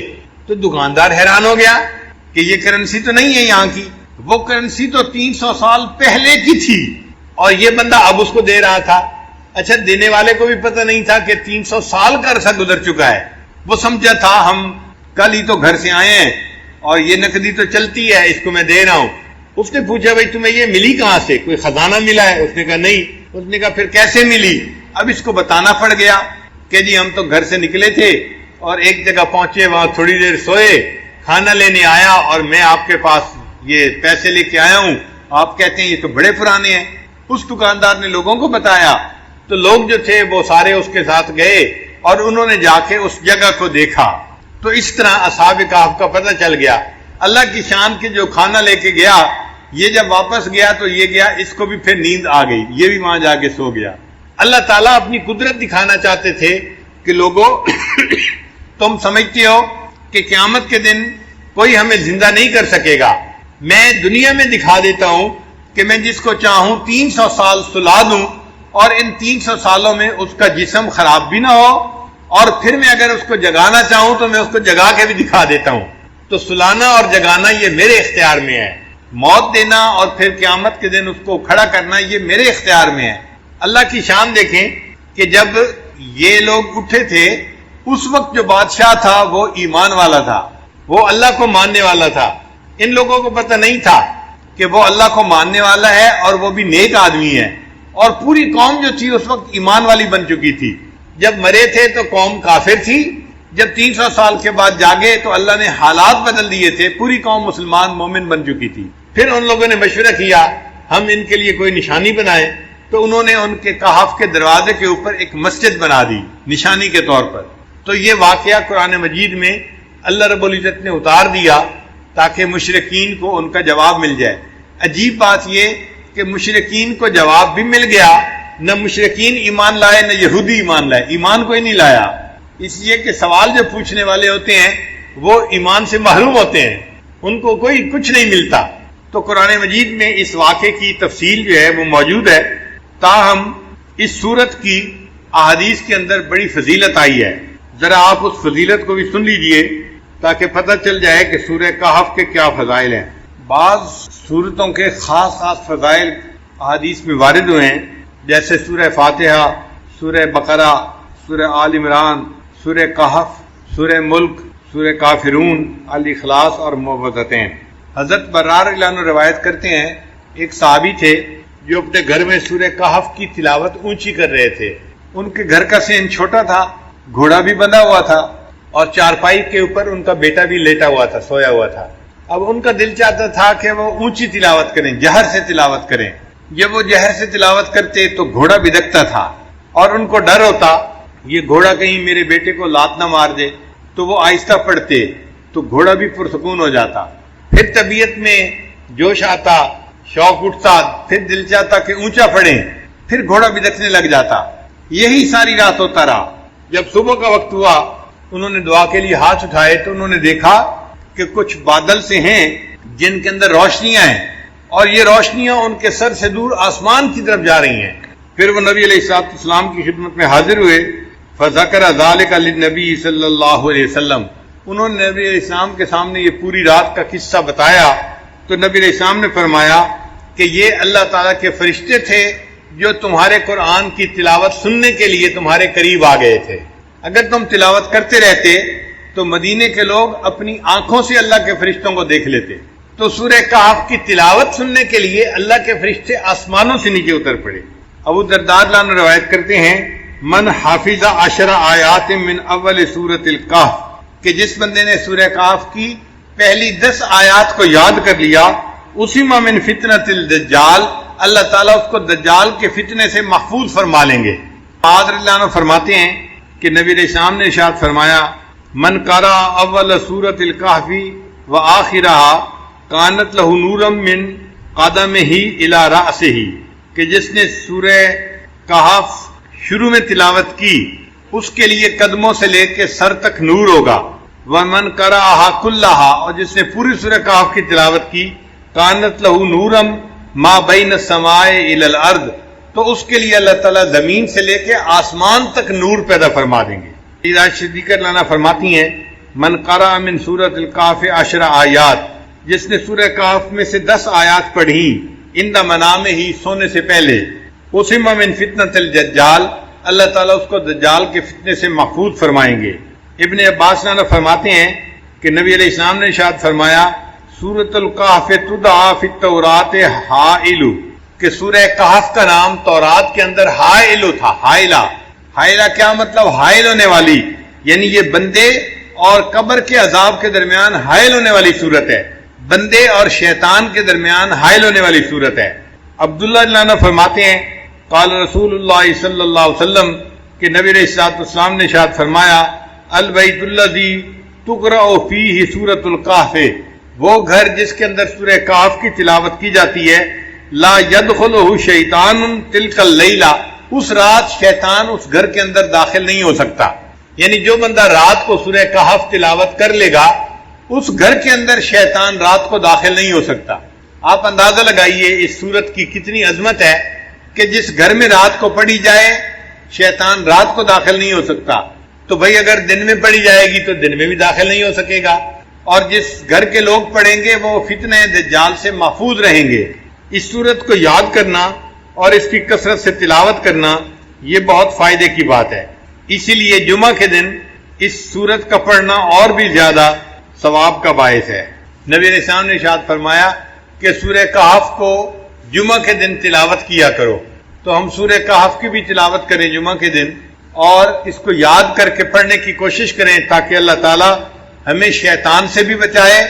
تو دکاندار حیران ہو گیا کہ یہ کرنسی تو نہیں ہے یہاں کی، وہ کرنسی تو 300 سال پہلے کی تھی، اور یہ بندہ اب اس کو دے رہا تھا۔ اچھا، دینے والے کو بھی پتہ نہیں تھا کہ 300 سال کا عرصہ گزر چکا ہے، وہ سمجھا تھا ہم کل ہی تو گھر سے آئے ہیں اور یہ نقدی تو چلتی ہے، اس کو میں دے رہا ہوں۔ اس نے پوچھا بھائی تمہیں یہ ملی کہاں سے، کوئی خزانہ ملا ہے؟ اس نے کہا نہیں۔ اس نے کہا پھر کیسے ملی؟ اب اس کو بتانا پڑ گیا کہ جی ہم تو گھر سے نکلے تھے اور ایک جگہ پہنچے، وہاں تھوڑی دیر سوئے، کھانا لینے آیا اور میں آپ کے پاس یہ پیسے لے کے آیا ہوں، آپ کہتے ہیں یہ تو بڑے پرانے ہیں۔ اس دکاندار نے لوگوں کو بتایا تو لوگ جو تھے وہ سارے اس کے ساتھ گئے اور انہوں نے جا کے اس جگہ کو دیکھا، تو اس طرح اصحاب کہف کا پتہ چل گیا۔ اللہ کی شان کے جو کھانا لے کے گیا، یہ جب واپس گیا تو یہ گیا، اس کو بھی پھر نیند آ گئی، یہ بھی وہاں جا کے سو گیا۔ اللہ تعالیٰ اپنی قدرت دکھانا چاہتے تھے کہ لوگوں تم سمجھتے ہو کہ قیامت کے دن کوئی ہمیں زندہ نہیں کر سکے گا، میں دنیا میں دکھا دیتا ہوں کہ میں جس کو چاہوں 300 سال سلا دوں، اور ان 300 سالوں میں اس کا جسم خراب بھی نہ ہو، اور پھر میں اگر اس کو جگانا چاہوں تو میں اس کو جگا کے بھی دکھا دیتا ہوں۔ تو سلانا اور جگانا یہ میرے اختیار میں ہے، موت دینا اور پھر قیامت کے دن اس کو کھڑا کرنا یہ میرے اختیار میں ہے۔ اللہ کی شان دیکھیں کہ جب یہ لوگ اٹھے تھے اس وقت جو بادشاہ تھا وہ ایمان والا تھا، وہ اللہ کو ماننے والا تھا۔ ان لوگوں کو پتہ نہیں تھا کہ وہ اللہ کو ماننے والا ہے اور وہ بھی نیک آدمی ہے، اور پوری قوم جو تھی اس وقت ایمان والی بن چکی تھی۔ جب مرے تھے تو قوم کافر تھی، جب 300 سال کے بعد جاگے تو اللہ نے حالات بدل دیے تھے، پوری قوم مسلمان مومن بن چکی تھی۔ پھر ان لوگوں نے مشورہ کیا ہم ان کے لیے کوئی نشانی بنائیں، تو انہوں نے ان کے کہف کے دروازے کے اوپر ایک مسجد بنا دی نشانی کے طور پر۔ تو یہ واقعہ قرآن مجید میں اللہ رب العزت نے اتار دیا تاکہ مشرکین کو ان کا جواب مل جائے۔ عجیب بات یہ کہ مشرکین کو جواب بھی مل گیا، نہ مشرکین ایمان لائے نہ یہودی ایمان لائے، ایمان کوئی نہیں لایا، اس لیے کہ سوال جو پوچھنے والے ہوتے ہیں وہ ایمان سے محروم ہوتے ہیں، ان کو کوئی کچھ نہیں ملتا۔ تو قرآن مجید میں اس واقعے کی تفصیل جو ہے وہ موجود ہے، تاہم اس سورت کی احادیث کے اندر بڑی فضیلت آئی ہے۔ ذرا آپ اس فضیلت کو بھی سن لیجئے تاکہ پتہ چل جائے کہ سورہ کہف کے کیا فضائل ہیں۔ بعض سورتوں کے خاص فضائل احادیث میں وارد ہوئے ہیں، جیسے سورہ فاتحہ، سورہ بقرہ، سورہ آل عمران، سورہ کہف، سورہ ملک، سورہ کافرون، الاخلاص اور معوذتین۔ حضرت برار رضی اللہ عنہ روایت کرتے ہیں ایک صحابی تھے جو اپنے گھر میں سورہ کہف کی تلاوت اونچی کر رہے تھے۔ ان کے گھر کا سین چھوٹا تھا، گھوڑا بھی بندھا ہوا تھا اور چارپائی کے اوپر ان کا بیٹا بھی لیٹا ہوا تھا، سویا ہوا تھا۔ اب ان کا دل چاہتا تھا کہ وہ اونچی تلاوت کریں، جہر سے تلاوت کریں۔ جب وہ جہر سے تلاوت کرتے تو گھوڑا بدکتا تھا اور ان کو ڈر ہوتا یہ گھوڑا کہیں میرے بیٹے کو لات نہ مار دے، تو وہ آہستہ پڑھتے تو گھوڑا بھی پرسکون ہو جاتا۔ پھر طبیعت میں جوش آتا، شوق اٹھتا، پھر دل چاہتا کہ اونچا پڑھیں، پھر گھوڑا بدکنے لگ جاتا۔ یہی ساری رات ہوتا رہا۔ جب صبح کا وقت ہوا انہوں نے دعا کے لیے ہاتھ اٹھائے تو انہوں نے دیکھا کہ کچھ بادل سے ہیں جن کے اندر روشنیاں ہیں، اور یہ روشنیاں ان کے سر سے دور آسمان کی طرف جا رہی ہیں۔ پھر وہ نبی علیہ السلام کی خدمت میں حاضر ہوئے، فذکر ذلک للنبی صلی اللہ علیہ وسلم، انہوں نے نبی علیہ السلام کے سامنے یہ پوری رات کا قصہ بتایا تو نبی علیہ السلام نے فرمایا کہ یہ اللہ تعالیٰ کے فرشتے تھے جو تمہارے قرآن کی تلاوت سننے کے لیے تمہارے قریب آ گئے تھے۔ اگر تم تلاوت کرتے رہتے تو مدینے کے لوگ اپنی آنکھوں سے اللہ کے فرشتوں کو دیکھ لیتے۔ تو سورہ کہف کی تلاوت سننے کے لیے اللہ کے فرشتے آسمانوں سے نیچے اتر پڑے۔ ابو درداء رضی اللہ عنہ روایت کرتے ہیں من حافظ 10 آیات من اول سورۃ الکہف، کہ جس بندے نے سورہ کہف کی پہلی 10 آیات کو یاد کر لیا، اسی ما من فتنۃ الدجال، اللہ تعالیٰ اس کو دجال کے فتنے سے محفوظ فرما لیں گے۔ معاذ رضی اللہ عنہ فرماتے ہیں کہ نبی علیہ السلام نے ارشاد فرمایا من قرأ اول سورۃ الکہف وآخرہا کانت لہ نورا من قدمہ الی رأسہ، کہ جس نے سورہ کہف شروع میں تلاوت کی اس کے لیے قدموں سے لے کے سر تک نور ہوگا۔ ومن قرأہا کلہا، اور جس نے پوری سورہ کہف کی تلاوت کی، کانت لہ نورا ما بین السماء الی الارض، تو اس کے لیے اللہ تعالیٰ زمین سے لے کے آسمان تک نور پیدا فرما دیں گے۔ عائشہ صدیقہ رضی اللہ عنہا فرماتی ہیں من قرأ من سورۃ الکہف 10 آیات، جس نے سورہ کہف میں سے 10 آیات پڑھی عند منامہ، سونے سے پہلے، اسم من فتنۃ الدجال، اللہ تعالیٰ اس کو دجال کے فتنے سے محفوظ فرمائیں گے۔ ابن عباس نے فرماتے ہیں کہ نبی علیہ السلام نے ارشاد فرمایا سورۃ الکہف تدعا فی التوراۃ حائل، کہ سورہ کہف کا نام تورات کے اندر حائل تھا۔ حائلہ، حائلہ کیا مطلب؟ حائل ہونے والی، یعنی یہ بندے اور قبر کے عذاب کے درمیان حائل ہونے والی صورت ہے، بندے اور شیطان کے درمیان حائل ہونے والی صورت ہے۔ عبداللہ رضی اللہ عنہ فرماتے ہیں قال رسول اللہ صلی اللہ علیہ وسلم، کہ نبی علیہ السلام نے ارشاد فرمایا البیت الذی تقرأ فیہ سورۃ الکہف، وہ گھر جس کے اندر سورہ کہف کی تلاوت کی جاتی ہے، لا یدخلہ شیطان تلک اللیلہ، اس رات شیطان اس گھر کے اندر داخل نہیں ہو سکتا۔ یعنی جو بندہ رات کو سورہ کہف تلاوت کر لے گا اس گھر کے اندر شیطان رات کو داخل نہیں ہو سکتا۔ آپ اندازہ لگائیے اس سورت کی کتنی عظمت ہے کہ جس گھر میں رات کو پڑھی جائے شیطان رات کو داخل نہیں ہو سکتا، تو بھئی اگر دن میں پڑھی جائے گی تو دن میں بھی داخل نہیں ہو سکے گا، اور جس گھر کے لوگ پڑھیں گے وہ فتنہ دجال سے محفوظ رہیں گے۔ اس سورت کو یاد کرنا اور اس کی کثرت سے تلاوت کرنا یہ بہت فائدے کی بات ہے، اسی لیے جمعہ کے دن اس سورت کا پڑھنا اور بھی زیادہ ثواب کا باعث ہے۔ نبی علیہ السلام نے ارشاد فرمایا کہ سورہ کہف کو جمعہ کے دن تلاوت کیا کرو، تو ہم سورہ کہف کی بھی تلاوت کریں جمعہ کے دن اور اس کو یاد کر کے پڑھنے کی کوشش کریں تاکہ اللہ تعالیٰ ہمیں شیطان سے بھی بچائے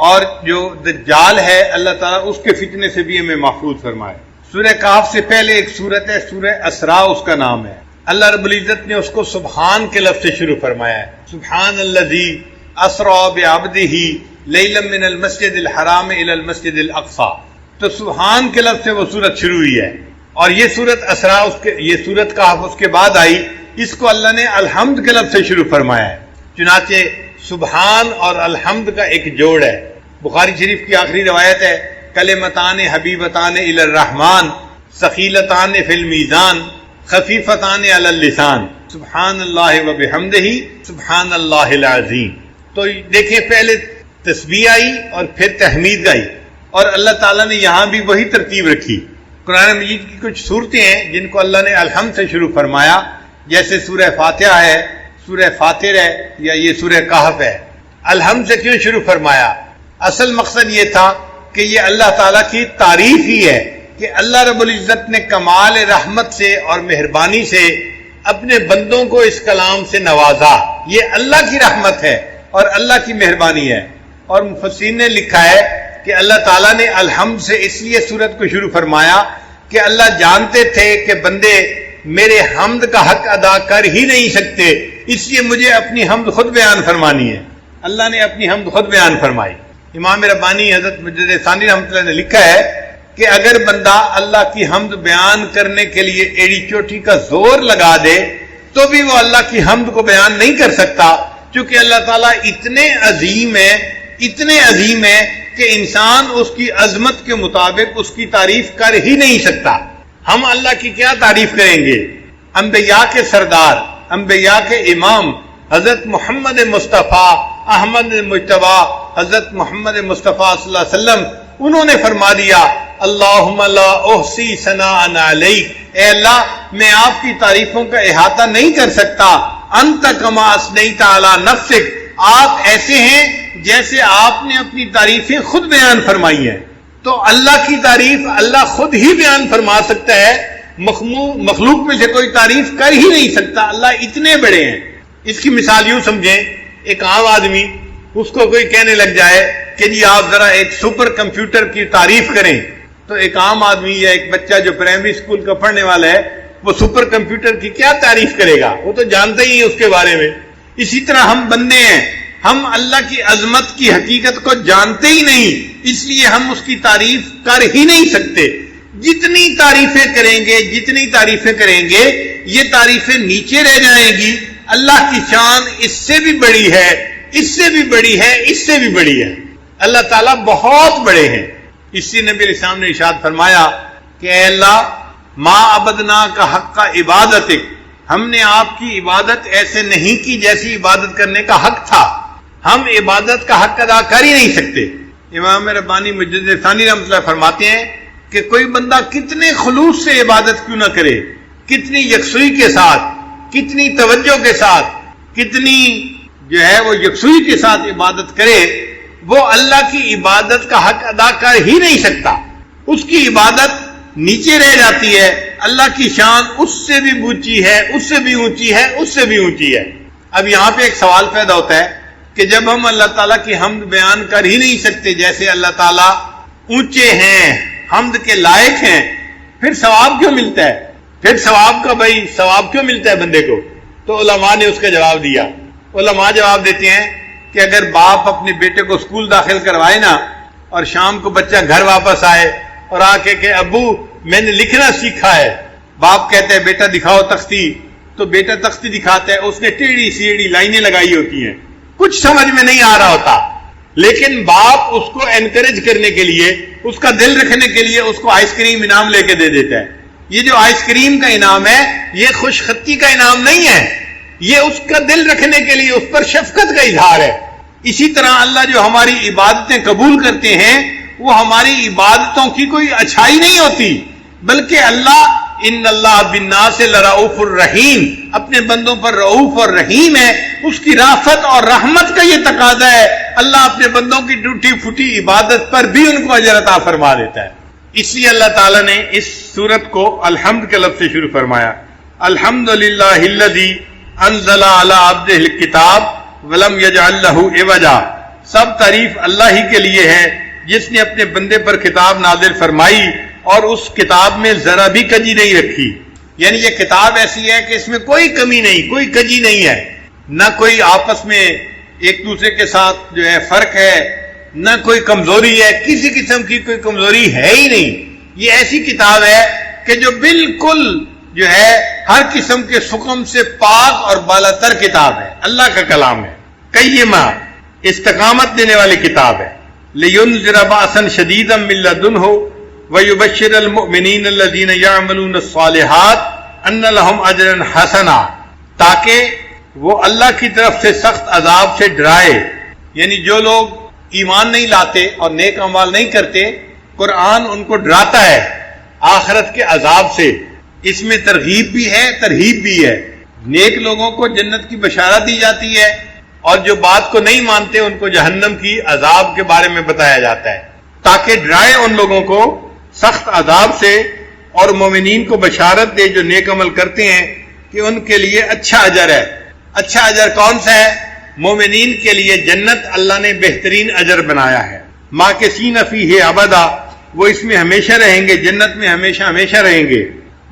اور جو دجال ہے اللہ تعالیٰ اس کے فتنے سے بھی ہمیں محفوظ فرمائے۔ سورہ کہف سے پہلے ایک سورت ہے سورہ اسراء، اس کا نام ہے۔ اللہ رب العزت نے اس کو سبحان کے لفظ سے شروع فرمایا ہے، سبحان الذی اسریٰ بعبدہ لیلا من المسجد الحرام الی المسجد الاقصی۔ تو سبحان کے لفظ سے وہ سورت شروع ہوئی ہے، اور یہ سورت اسراء یہ سورت کہف اس کے بعد آئی، اس کو اللہ نے الحمد کے لفظ سے شروع فرمایا ہے۔ چنانچہ سبحان اور الحمد کا ایک جوڑ ہے۔ بخاری شریف کی آخری روایت ہے، کلمتان حبیبتان الی الرحمن ثقیلتان فی المیزان خفیفتان علی اللسان سبحان اللہ و بحمدہ سبحان اللہ العظیم۔ تو دیکھیں پہلے تسبیح آئی اور پھر تحمید آئی، اور اللہ تعالیٰ نے یہاں بھی وہی ترتیب رکھی۔ قرآن مجید کی کچھ صورتیں ہیں جن کو اللہ نے الحمد سے شروع فرمایا، جیسے سورہ فاتحہ ہے، سورہ فاطر ہے، یا یہ سورہ کہف ہے۔ الحمد سے کیوں شروع فرمایا؟ اصل مقصد یہ تھا کہ یہ اللہ تعالیٰ کی تعریف ہی ہے کہ اللہ رب العزت نے کمال رحمت سے اور مہربانی سے اپنے بندوں کو اس کلام سے نوازا۔ یہ اللہ کی رحمت ہے اور اللہ کی مہربانی ہے۔ اور مفسرین نے لکھا ہے کہ اللہ تعالیٰ نے الحمد سے اس لیے سورت کو شروع فرمایا کہ اللہ جانتے تھے کہ بندے میرے حمد کا حق ادا کر ہی نہیں سکتے، اس لیے مجھے اپنی حمد خود بیان فرمانی ہے۔ اللہ نے اپنی حمد خود بیان فرمائی۔ امام ربانی حضرت مجدد ثانی رحمۃ اللہ نے لکھا ہے کہ اگر بندہ اللہ کی حمد بیان کرنے کے لیے ایڑی چوٹی کا زور لگا دے تو بھی وہ اللہ کی حمد کو بیان نہیں کر سکتا، چونکہ اللہ تعالیٰ اتنے عظیم ہے کہ انسان اس کی عظمت کے مطابق اس کی تعریف کر ہی نہیں سکتا۔ ہم اللہ کی کیا تعریف کریں گے؟ انبیاء کے سردار، انبیاء کے امام حضرت محمد مصطفیٰ احمد مجتبی حضرت محمد مصطفیٰ صلی اللہ علیہ وسلم، انہوں نے فرما دیا اللہم لا احصی ثناء علیک، اے اللہ میں آپ کی تعریفوں کا احاطہ نہیں کر سکتا، انت کما اثنیت علی نفسک، آپ ایسے ہیں جیسے آپ نے اپنی تعریفیں خود بیان فرمائی ہیں۔ تو اللہ کی تعریف اللہ خود ہی بیان فرما سکتا ہے، مخلوق میں سے کوئی تعریف کر ہی نہیں سکتا، اللہ اتنے بڑے ہیں۔ اس کی مثال یوں سمجھیں، ایک عام آدمی، اس کو کوئی کہنے لگ جائے کہ جی آپ ذرا ایک سپر کمپیوٹر کی تعریف کریں، تو ایک عام آدمی یا ایک بچہ جو پرائمری اسکول کا پڑھنے والا ہے وہ سپر کمپیوٹر کی کیا تعریف کرے گا؟ وہ تو جانتا ہی ہے اس کے بارے میں۔ اسی طرح ہم بندے ہیں، ہم اللہ کی عظمت کی حقیقت کو جانتے ہی نہیں، اس لیے ہم اس کی تعریف کر ہی نہیں سکتے۔ جتنی تعریفیں کریں گے یہ تعریفیں نیچے رہ جائیں گی۔ اللہ کی شان اس سے بھی بڑی ہے، اس سے بھی بڑی ہے، اس سے بھی بڑی ہے۔ اللہ تعالیٰ بہت بڑے ہیں۔ اسی نبی علیہ السلام نے ارشاد فرمایا کہ اے اللہ ما عبدنا کا حق کا عبادتک، ہم نے آپ کی عبادت ایسے نہیں کی جیسی عبادت کرنے کا حق تھا، ہم عبادت کا حق ادا کر ہی نہیں سکتے۔ امام ربانی مجدد ثانی رحمۃ اللہ فرماتے ہیں کہ کوئی بندہ کتنے خلوص سے عبادت کیوں نہ کرے، کتنی یکسوئی کے ساتھ، کتنی توجہ کے ساتھ، کتنی جو ہے وہ یکسوئی کے ساتھ عبادت کرے، وہ اللہ کی عبادت کا حق ادا کر ہی نہیں سکتا۔ اس کی عبادت نیچے رہ جاتی ہے، اللہ کی شان اس سے بھی اونچی ہے، اس سے بھی اونچی ہے، اس سے بھی اونچی ہے۔ اب یہاں پہ ایک سوال پیدا ہوتا ہے کہ جب ہم اللہ تعالیٰ کی حمد بیان کر ہی نہیں سکتے، جیسے اللہ تعالیٰ اونچے ہیں، حمد کے لائق ہیں، پھر ثواب کیوں ملتا ہے؟ پھر ثواب کیوں ملتا ہے بندے کو؟ تو علماء نے اس کا جواب دیا۔ علماء جواب دیتے ہیں کہ اگر باپ اپنے بیٹے کو اسکول داخل کروائے نا، اور شام کو بچہ گھر واپس آئے اور آ کے کہ ابو میں نے لکھنا سیکھا ہے، باپ کہتا ہے بیٹا دکھاؤ تختی، تو بیٹا تختی دکھاتا ہے، اس نے ٹیڑھی سیڑھی لائنیں لگائی ہوتی ہیں، کچھ سمجھ میں نہیں آ رہا ہوتا، لیکن باپ اس کو انکریج کرنے کے لیے، اس کا دل رکھنے کے لیے اس کو آئس کریم انعام لے کے دے دیتا ہے۔ یہ جو آئس کریم کا انعام ہے یہ خوش خطی کا انعام نہیں ہے، یہ اس کا دل رکھنے کے لیے اس پر شفقت کا اظہار ہے۔ اسی طرح اللہ جو ہماری عبادتیں قبول کرتے ہیں وہ ہماری عبادتوں کی کوئی اچھائی نہیں ہوتی، بلکہ اللہ ان اللہ بالناس لرؤوف الرحیم، اپنے بندوں پر رؤوف اور رحیم ہے، اس کی رافت اور رحمت کا یہ تقاضا ہے، اللہ اپنے بندوں کی ٹوٹی پھوٹی عبادت پر بھی ان کو اجر عطا فرما دیتا ہے۔ اس لیے اللہ تعالیٰ نے اس سورت کو الحمد کے لفظ سے شروع فرمایا۔ الحمدللہ الذی انزل علی عبدہ الکتاب ولم یجعل لہ عوجا، سب تعریف اللہ ہی کے لیے ہے جس نے اپنے بندے پر کتاب نازل فرمائی اور اس کتاب میں ذرا بھی کجی نہیں رکھی. یعنی یہ کتاب ایسی ہے کہ اس میں کوئی کمی نہیں، کوئی کجی نہیں ہے، نہ کوئی آپس میں ایک دوسرے کے ساتھ جو ہے فرق ہے، نہ کوئی کمزوری ہے، کسی قسم کی کوئی کمزوری ہے ہی نہیں. یہ ایسی کتاب ہے کہ جو بالکل جو ہے ہر قسم کے سقم سے پاک اور بالاتر کتاب ہے، اللہ کا کلام ہے. قیمہ، استقامت دینے والی کتاب ہے. لِيُنذِرَ بَأْسًا شَدِيدًا مِّن لَّدُنْهُ وَيُبَشِّرَ الْمُؤْمِنِينَ الَّذِينَ يَعْمَلُونَ الصَّالِحَاتِ أَنَّ لَهُمْ أَجْرًا حَسَنًا، تاکہ وہ اللہ کی طرف سے سخت عذاب سے ڈرائے. یعنی جو لوگ ایمان نہیں لاتے اور نیک اعمال نہیں کرتے، قرآن ان کو ڈراتا ہے آخرت کے عذاب سے. اس میں ترغیب بھی ہے، ترہیب بھی ہے. نیک لوگوں کو جنت کی بشارت دی جاتی ہے اور جو بات کو نہیں مانتے ان کو جہنم کی عذاب کے بارے میں بتایا جاتا ہے، تاکہ ڈرائے ان لوگوں کو سخت عذاب سے اور مومنین کو بشارت دے جو نیک عمل کرتے ہیں کہ ان کے لیے اچھا اجر ہے. اچھا اجر کون سا ہے؟ مومنین کے لیے جنت اللہ نے بہترین اجر بنایا ہے. ماکثین فیہ ابدا، وہ اس میں ہمیشہ رہیں گے، جنت میں ہمیشہ ہمیشہ رہیں گے.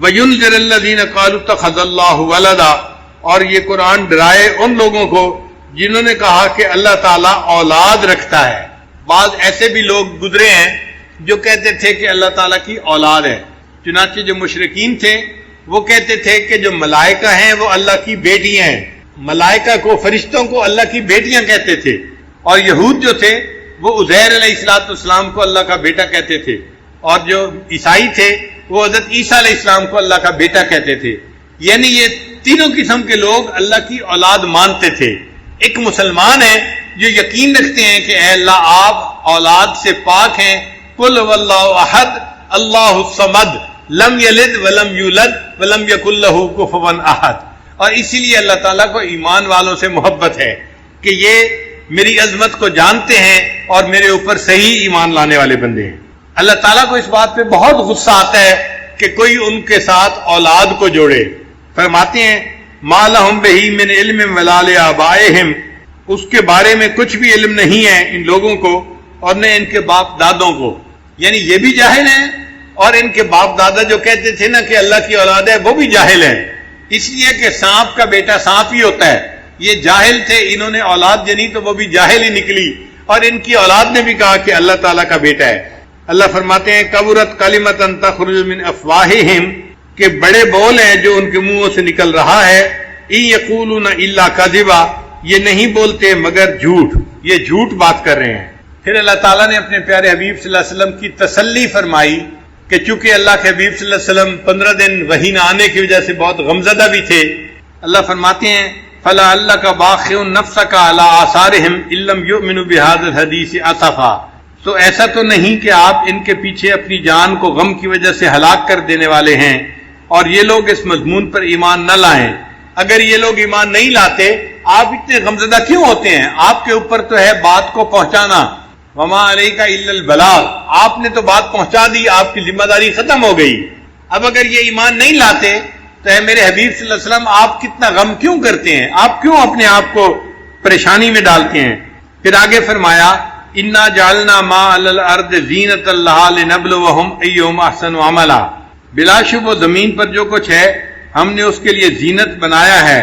وَيُنذِرَ الَّذِينَ قَالُوا اتَّخَذَ اللَّهُ وَلَدًا، اور یہ قرآن ڈرائے ان لوگوں کو جنہوں نے کہا کہ اللہ تعالیٰ اولاد رکھتا ہے. بعض ایسے بھی لوگ گزرے ہیں جو کہتے تھے کہ اللہ تعالیٰ کی اولاد ہے. چنانچہ جو مشرکین تھے وہ کہتے تھے کہ جو ملائکہ ہیں وہ اللہ کی بیٹیاں ہیں، ملائکہ کو، فرشتوں کو اللہ کی بیٹیاں کہتے تھے. اور یہود جو تھے وہ عزیر علیہ السلام کو اللہ کا بیٹا کہتے تھے، اور جو عیسائی تھے وہ حضرت عیسیٰ علیہ السلام کو اللہ کا بیٹا کہتے تھے. یعنی یہ تینوں قسم کے لوگ اللہ کی اولاد مانتے تھے. ایک مسلمان ہے جو یقین رکھتے ہیں کہ اے اللہ آپ اولاد سے پاک ہیں. قل واللہ احد اللہ الصمد لم یلد ولم یولد ولم یکن لہ کفوا احد. اور اسی لیے اللہ تعالیٰ کو ایمان والوں سے محبت ہے کہ یہ میری عظمت کو جانتے ہیں اور میرے اوپر صحیح ایمان لانے والے بندے ہیں. اللہ تعالیٰ کو اس بات پہ بہت غصہ آتا ہے کہ کوئی ان کے ساتھ اولاد کو جوڑے. فرماتے ہیں ما لہم بہ من علم ولا لآبائہم، اس کے بارے میں کچھ بھی علم نہیں ہے ان لوگوں کو اور نہ ان کے باپ دادوں کو. یعنی یہ بھی جاہل ہیں اور ان کے باپ دادا جو کہتے تھے نا کہ اللہ کی اولاد ہے وہ بھی جاہل ہیں. اس لیے کہ سانپ کا بیٹا سانپ ہی ہوتا ہے. یہ جاہل تھے، انہوں نے اولاد جنی تو وہ بھی جاہل ہی نکلی، اور ان کی اولاد نے بھی کہا کہ اللہ تعالیٰ کا بیٹا ہے. اللہ فرماتے ہیں کبرت کلمۃ تخرج من افواہہم، کہ بڑے بول ہیں جو ان کے منہوں سے نکل رہا ہے. ان یقولون الا کذبا، یہ نہیں بولتے مگر جھوٹ، یہ جھوٹ بات کر رہے ہیں. پھر اللہ تعالیٰ نے اپنے پیارے حبیب صلی اللہ علیہ وسلم کی تسلی فرمائی کہ چونکہ اللہ کے حبیب صلی اللہ علیہ وسلم 15 دن وحی نہ آنے کی وجہ سے بہت غمزدہ بھی تھے. اللہ فرماتے ہیں فَلَعَلَّكَ بَاخِعٌ نَفْسَكَ عَلَىٰ آثَارِهِمْ إِن لَّمْ يُؤْمِنُوا بِهَٰذَا الْحَدِيثِ أَسَفًا. تو ایسا تو نہیں کہ آپ ان کے پیچھے اپنی جان کو غم کی وجہ سے ہلاک کر دینے والے ہیں اور یہ لوگ اس مضمون پر ایمان نہ لائیں. اگر یہ لوگ ایمان نہیں لاتے آپ اتنے غمزدہ کیوں ہوتے ہیں؟ آپ کے اوپر تو ہے بات کو پہنچانا. وما علیک الا البلاغ، آپ نے تو بات پہنچا دی، آپ کی ذمہ داری ختم ہو گئی. اب اگر یہ ایمان نہیں لاتے تو اے میرے حبیب صلی اللہ علیہ وسلم آپ کتنا غم کیوں کرتے ہیں؟ آپ کیوں اپنے آپ کو پریشانی میں ڈالتے ہیں؟ پھر آگے فرمایا انا جعلنا ما علی الارض زینۃ لہا لنبلوہم ایہم احسن عملا. بلا شبہ زمین پر جو کچھ ہے ہم نے اس کے لیے زینت بنایا ہے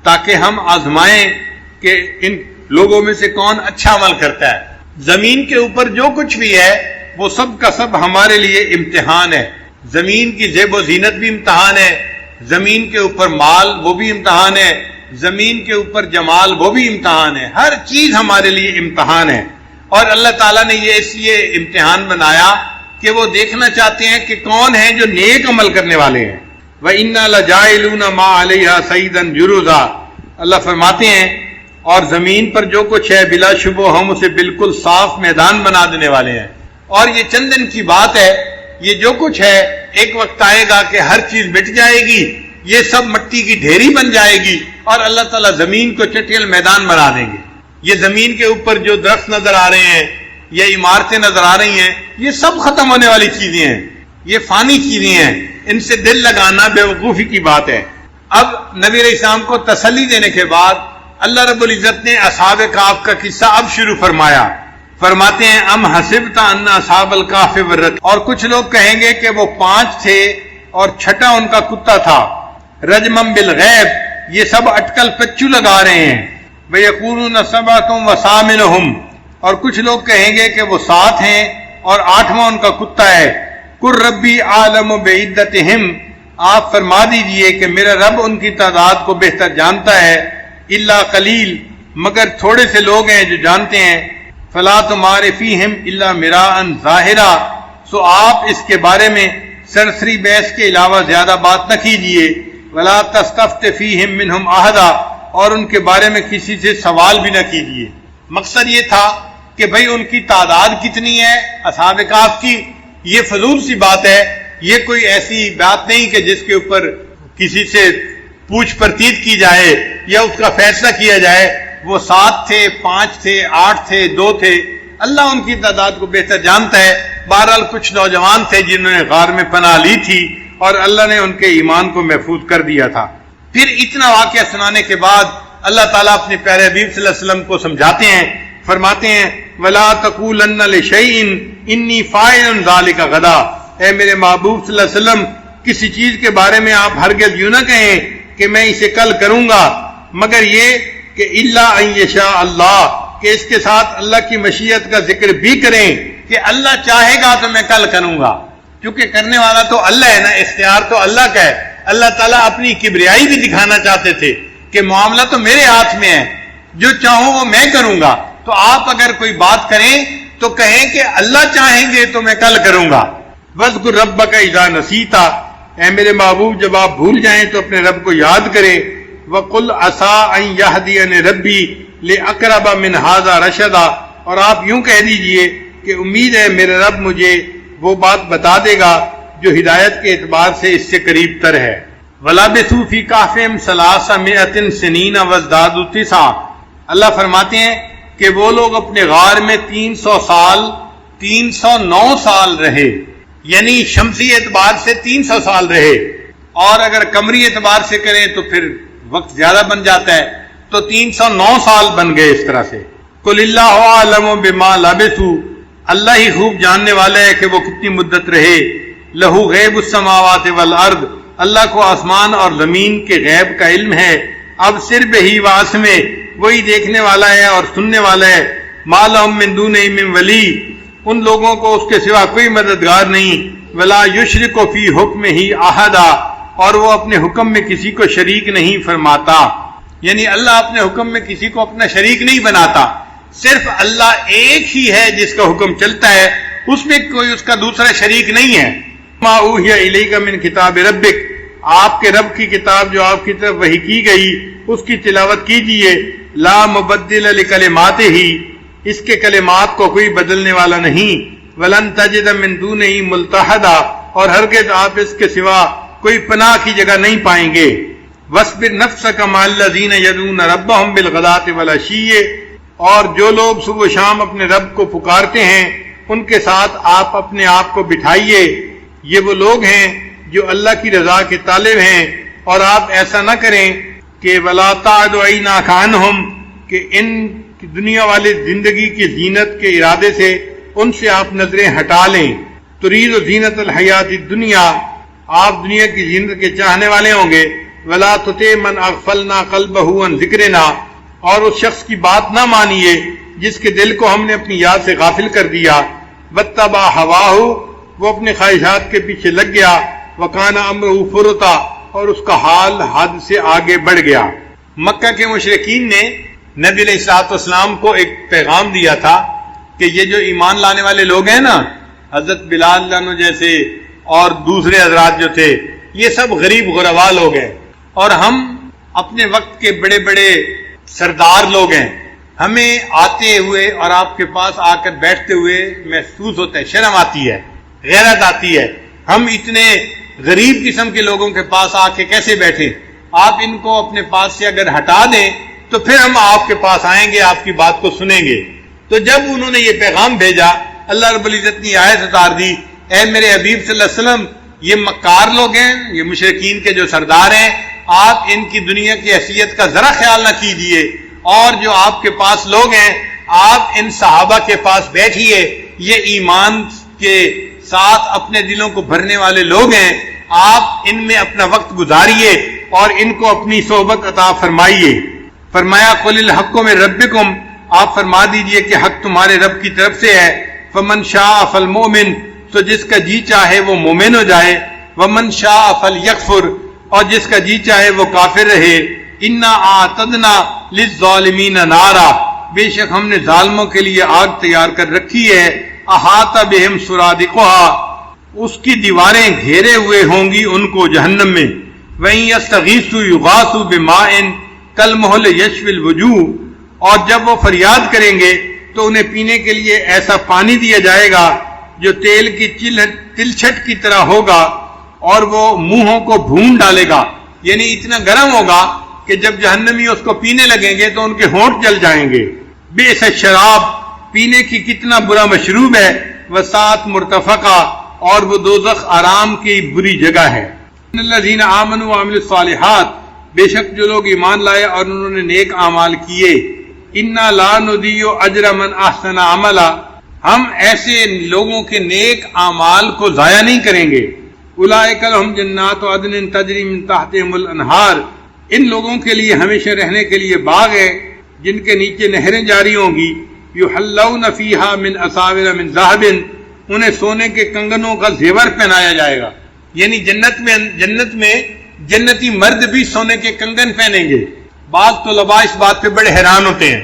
تاکہ ہم آزمائیں کہ ان لوگوں میں سے کون اچھا عمل کرتا ہے. زمین کے اوپر جو کچھ بھی ہے وہ سب کا سب ہمارے لیے امتحان ہے. زمین کی زیب و زینت بھی امتحان ہے، زمین کے اوپر مال وہ بھی امتحان ہے، زمین کے اوپر جمال وہ بھی امتحان ہے. ہر چیز ہمارے لیے امتحان ہے. اور اللہ تعالیٰ نے یہ اس لیے امتحان بنایا کہ وہ دیکھنا چاہتے ہیں کہ کون ہیں جو نیک عمل کرنے والے ہیں. وَإِنَّا لَجَاعِلُونَ مَا عَلَيْهَا سَيِّدًا جُرُزًا. اللہ فرماتے ہیں اور زمین پر جو کچھ ہے بلا شبہ ہم اسے بالکل صاف میدان بنا دینے والے ہیں. اور یہ چند دن کی بات ہے، یہ جو کچھ ہے ایک وقت آئے گا کہ ہر چیز مٹ جائے گی، یہ سب مٹی کی ڈھیری بن جائے گی اور اللہ تعالیٰ زمین کو چٹیل میدان بنا دیں گے. یہ زمین کے اوپر جو درخت نظر آ رہے ہیں، یہ عمارتیں نظر آ رہی ہیں، یہ سب ختم ہونے والی چیزیں ہیں، یہ فانی چیزیں ہیں. ان سے دل لگانا بے وقوفی کی بات ہے. اب نبی علیہ السلام کو تسلی دینے کے بعد اللہ رب العزت نے اصحاب کہف کا قصہ اب شروع فرمایا. فرماتے ہیں ام حسبت ان اصحاب الکہف والرقیم، اور کچھ لوگ کہیں گے کہ وہ 5 تھے اور چھٹا ان کا کتا تھا. رجمم بالغیب، یہ سب اٹکل پچو لگا رہے ہیں. وَيَقُولُونَ سَبْعَةٌ وَثَامِنُهُمْ، اور کچھ لوگ کہیں گے کہ وہ 7 ہیں اور 8واں ان کا کتا ہے. قُلْ رَبِّي أَعْلَمُ بِعِدَّتِهِمْ، آپ فرما دیجئے کہ میرا رب ان کی تعداد کو بہتر جانتا ہے. الا قلیل، مگر تھوڑے سے لوگ ہیں جو جانتے ہیں. فلا تمار فیہم الا مراء ظاہرا، سو آپ اس کے بارے میں سرسری بحث کے علاوہ زیادہ بات نہ کیجیے. ولا تستفت فیہم منہم احدا، اور ان کے بارے میں کسی سے سوال بھی نہ کیجیے. مقصد یہ تھا کہ بھئی ان کی تعداد کتنی ہے اصحاب کہف کی، یہ فضول سی بات ہے. یہ کوئی ایسی بات نہیں کہ جس کے اوپر کسی سے پوچھ پرتیت کی جائے یا اس کا فیصلہ کیا جائے. وہ 7 تھے، 5 تھے، 8 تھے، 2 تھے، اللہ ان کی تعداد کو بہتر جانتا ہے. بہرحال کچھ نوجوان تھے جنہوں نے غار میں پناہ لی تھی اور اللہ نے ان کے ایمان کو محفوظ کر دیا تھا. پھر اتنا واقعہ سنانے کے بعد اللہ تعالیٰ اپنے پیارے حبیب صلی اللہ علیہ وسلم کو سمجھاتے ہیں. فرماتے ہیں وَلَا تَقُولَنَّ لِشَيْءٍ إِنِّي فَاعِلٌ ذَلِكَ غَدًا، اے میرے محبوب صلی اللہ علیہ وسلم کسی چیز کے بارے میں آپ ہرگز یوں نہ کہیں کہ میں اسے کل کروں گا، مگر یہ کہ الا ان یشاء اللہ، کہ اس کے ساتھ اللہ کی مشیت کا ذکر بھی کریں کہ اللہ چاہے گا تو میں کل کروں گا. کیونکہ کرنے والا تو اللہ ہے نا، اختیار تو اللہ کا ہے. اللہ تعالیٰ اپنی کبریائی بھی دکھانا چاہتے تھے کہ معاملہ تو میرے ہاتھ میں ہے، جو چاہوں وہ میں کروں گا. تو آپ اگر کوئی بات کریں تو کہیں کہ اللہ چاہیں گے تو میں کل کروں گا. وَاذْكُرْ رَبَّكَ إِذَا نَسِيتَ، اے میرے محبوب جب آپ بھول جائیں تو اپنے رب کو یاد کریں. وَقُلْ عَسَىٰ أَن يَهْدِيَنِ رَبِّي لِأَقْرَبَ مِنْ هَٰذَا رَشَدًا، اور آپ یوں کہہ دیجئے کہ امید ہے میرے رب مجھے وہ بات بتا دے گا جو ہدایت کے اعتبار سے اس سے قریب تر ہے. وَلَبِثُوا فِي كَهْفِهِمْ 300 سِنِينَ وَازْدَادُوا 9، اللہ فرماتے ہیں کہ وہ لوگ اپنے غار میں 309 سال رہے، یعنی شمسی اعتبار سے 300 سال رہے، اور اگر قمری اعتبار سے کریں تو پھر وقت زیادہ بن جاتا ہے، تو 309 سال بن گئے اس طرح سے. قُلِ اللَّهُ أَعْلَمُ بِمَا لَبِثُوا، اللہ ہی خوب جاننے والا ہے کہ وہ کتنی مدت رہے. لَهُ غَيْبُ السَّمَاوَاتِ وَالْأَرْضِ، اللہ کو آسمان اور زمین کے غیب کا علم ہے. اب صرف ہی واسمے، وہی دیکھنے والا ہے اور سننے والا ہے. مَا لَهُم مِّن دُونِهِ مِّن وَلِيٍّ، ان لوگوں کو اس کے سوا کوئی مددگار نہیں. وَلَا يُشْرِكُ فِي حُكْمِهِ أَحَدًا، اور وہ اپنے حکم میں کسی کو شریک نہیں فرماتا. یعنی اللہ اپنے حکم میں کسی کو اپنا شریک نہیں بناتا، صرف اللہ ایک ہی ہے جس کا حکم چلتا ہے، اس میں کوئی اس کا دوسرا شریک نہیں ہے. مَا أُوحِيَ إِلَيْكَ مِن کِتَابِ رَبِّكَ، آپ کے رب کی کتاب جو آپ کی طرف وحی کی گئی اس کی تلاوت کیجئے. لا مبدل لکلماتہ، اس کے کلمات کو کوئی بدلنے والا نہیں. ولن تجد من دونہ ملتحدا، اور ہرگز آپ اس کے سوا کوئی پناہ کی جگہ نہیں پائیں گے. وَاصْبِرْ نَفْسَكَ مَعَ الَّذِينَ يَدْعُونَ رَبَّهُمْ بِالْغَدَاةِ وَالْعَشِيِّ، اور جو لوگ صبح و شام اپنے رب کو پکارتے ہیں ان کے ساتھ آپ اپنے آپ کو بٹھائیے. یہ وہ لوگ ہیں جو اللہ کی رضا کے طالب ہیں، اور آپ ایسا نہ کریں کہ وَلَا تَعْدُ عَيْنَاكَ عَنْهُمْ، کہ ان دنیا والی زندگی کی زینت کے ارادے سے ان سے آپ نظریں ہٹا لیں. ترید زینت الحیات الدنیا، آپ دنیا کی زینت کے چاہنے والے ہوں گے. وَلَا تُطِعْ مَنْ أَغْفَلْنَا قَلْبَهُ عَنْ ذِكْرِنَا، اور اس شخص کی بات نہ مانیے جس کے دل کو ہم نے اپنی یاد سے غافل کر دیا. وَاتَّبَعَ هَوَاهُ، وہ اپنے خواہشات کے پیچھے لگ گیا. وَكَانَ أَمْرُهُ فُرُطًا، اور اس کا حال حد سے آگے بڑھ گیا. مکہ کے مشرکین نے نبی علیہ الصلوۃ والسلام کو ایک پیغام دیا تھا کہ یہ جو ایمان لانے والے لوگ ہیں نا، حضرت بلال عنہ جیسے اور دوسرے حضرات جو تھے، یہ سب غریب غربا لوگ ہیں، اور ہم اپنے وقت کے بڑے بڑے سردار لوگ ہیں. ہمیں آتے ہوئے اور آپ کے پاس آ کر بیٹھتے ہوئے محسوس ہوتا ہے، شرم آتی ہے، غیرت آتی ہے. ہم اتنے غریب قسم کے لوگوں کے پاس آ کے کیسے بیٹھیں؟ آپ ان کو اپنے پاس سے اگر ہٹا دیں تو پھر ہم آپ کے پاس آئیں گے، آپ کی بات کو سنیں گے. تو جب انہوں نے یہ پیغام بھیجا، اللہ رب العزت نے آیت اتار دی، اے میرے حبیب صلی اللہ علیہ وسلم، یہ مکار لوگ ہیں، یہ مشرکین کے جو سردار ہیں، آپ ان کی دنیا کی حیثیت کا ذرا خیال نہ کیجیے، اور جو آپ کے پاس لوگ ہیں آپ ان صحابہ کے پاس بیٹھیے، یہ ایمان کے ساتھ اپنے دلوں کو بھرنے والے لوگ ہیں، آپ ان میں اپنا وقت گزاریے اور ان کو اپنی صحبت عطا فرمائیے۔ فرمایا قل الحق من ربکم، آپ فرما دیجئے کہ حق تمہارے رب کی طرف سے ہے، فمن شاء فالمؤمن، تو جس کا جی چاہے وہ مومن ہو جائے، ومن شاء فلیکفر، اور جس کا جی چاہے وہ کافر رہے، انا اعتدنا للظالمین نارا، بے شک ہم نے ظالموں کے لیے آگ تیار کر رکھی ہے، احاط بہم سرادقها، اس کی دیواریں گھیرے ہوئے ہوں گی ان کو جہنم میں، وَإِن يَسْتَغِيثُوا يُغَاثُوا بِمَاءٍ كَالْمُهْلِ يَشْوِي الْوُجُوهَ، اور جب وہ فریاد کریں گے تو انہیں پینے کے لیے ایسا پانی دیا جائے گا جو تیل کی تلچھٹ کی طرح ہوگا اور وہ منہوں کو بھون ڈالے گا، یعنی اتنا گرم ہوگا کہ جب جہنمی اس کو پینے لگیں گے تو ان کے ہونٹ جل جائیں گے۔ بئس الشراب، پینے کی کتنا برا مشروب ہے، وساعت مرتفقہ، اور وہ دوزخ آرام کی بری جگہ ہے۔ ان الذین آمنوا وعملوا الصالحات، بے شک جو لوگ ایمان لائے اور انہوں نے نیک اعمال کیے، انا لا نضیع اجر من احسن عملا، ہم ایسے لوگوں کے نیک اعمال کو ضائع نہیں کریں گے۔ اولئک لہم جنات عدن تجری من تحتہم الانہار، ان لوگوں کے لیے ہمیشہ رہنے کے لیے باغ ہے جن کے نیچے نہریں جاری ہوں گی، یحلون فیہا من اساور من ذہب، انہیں سونے کے کنگنوں کا زیور پہنایا جائے گا، یعنی جنت میں جنتی مرد بھی سونے کے کنگن پہنیں گے۔ بعض طلباء اس بات پہ بڑے حیران ہوتے ہیں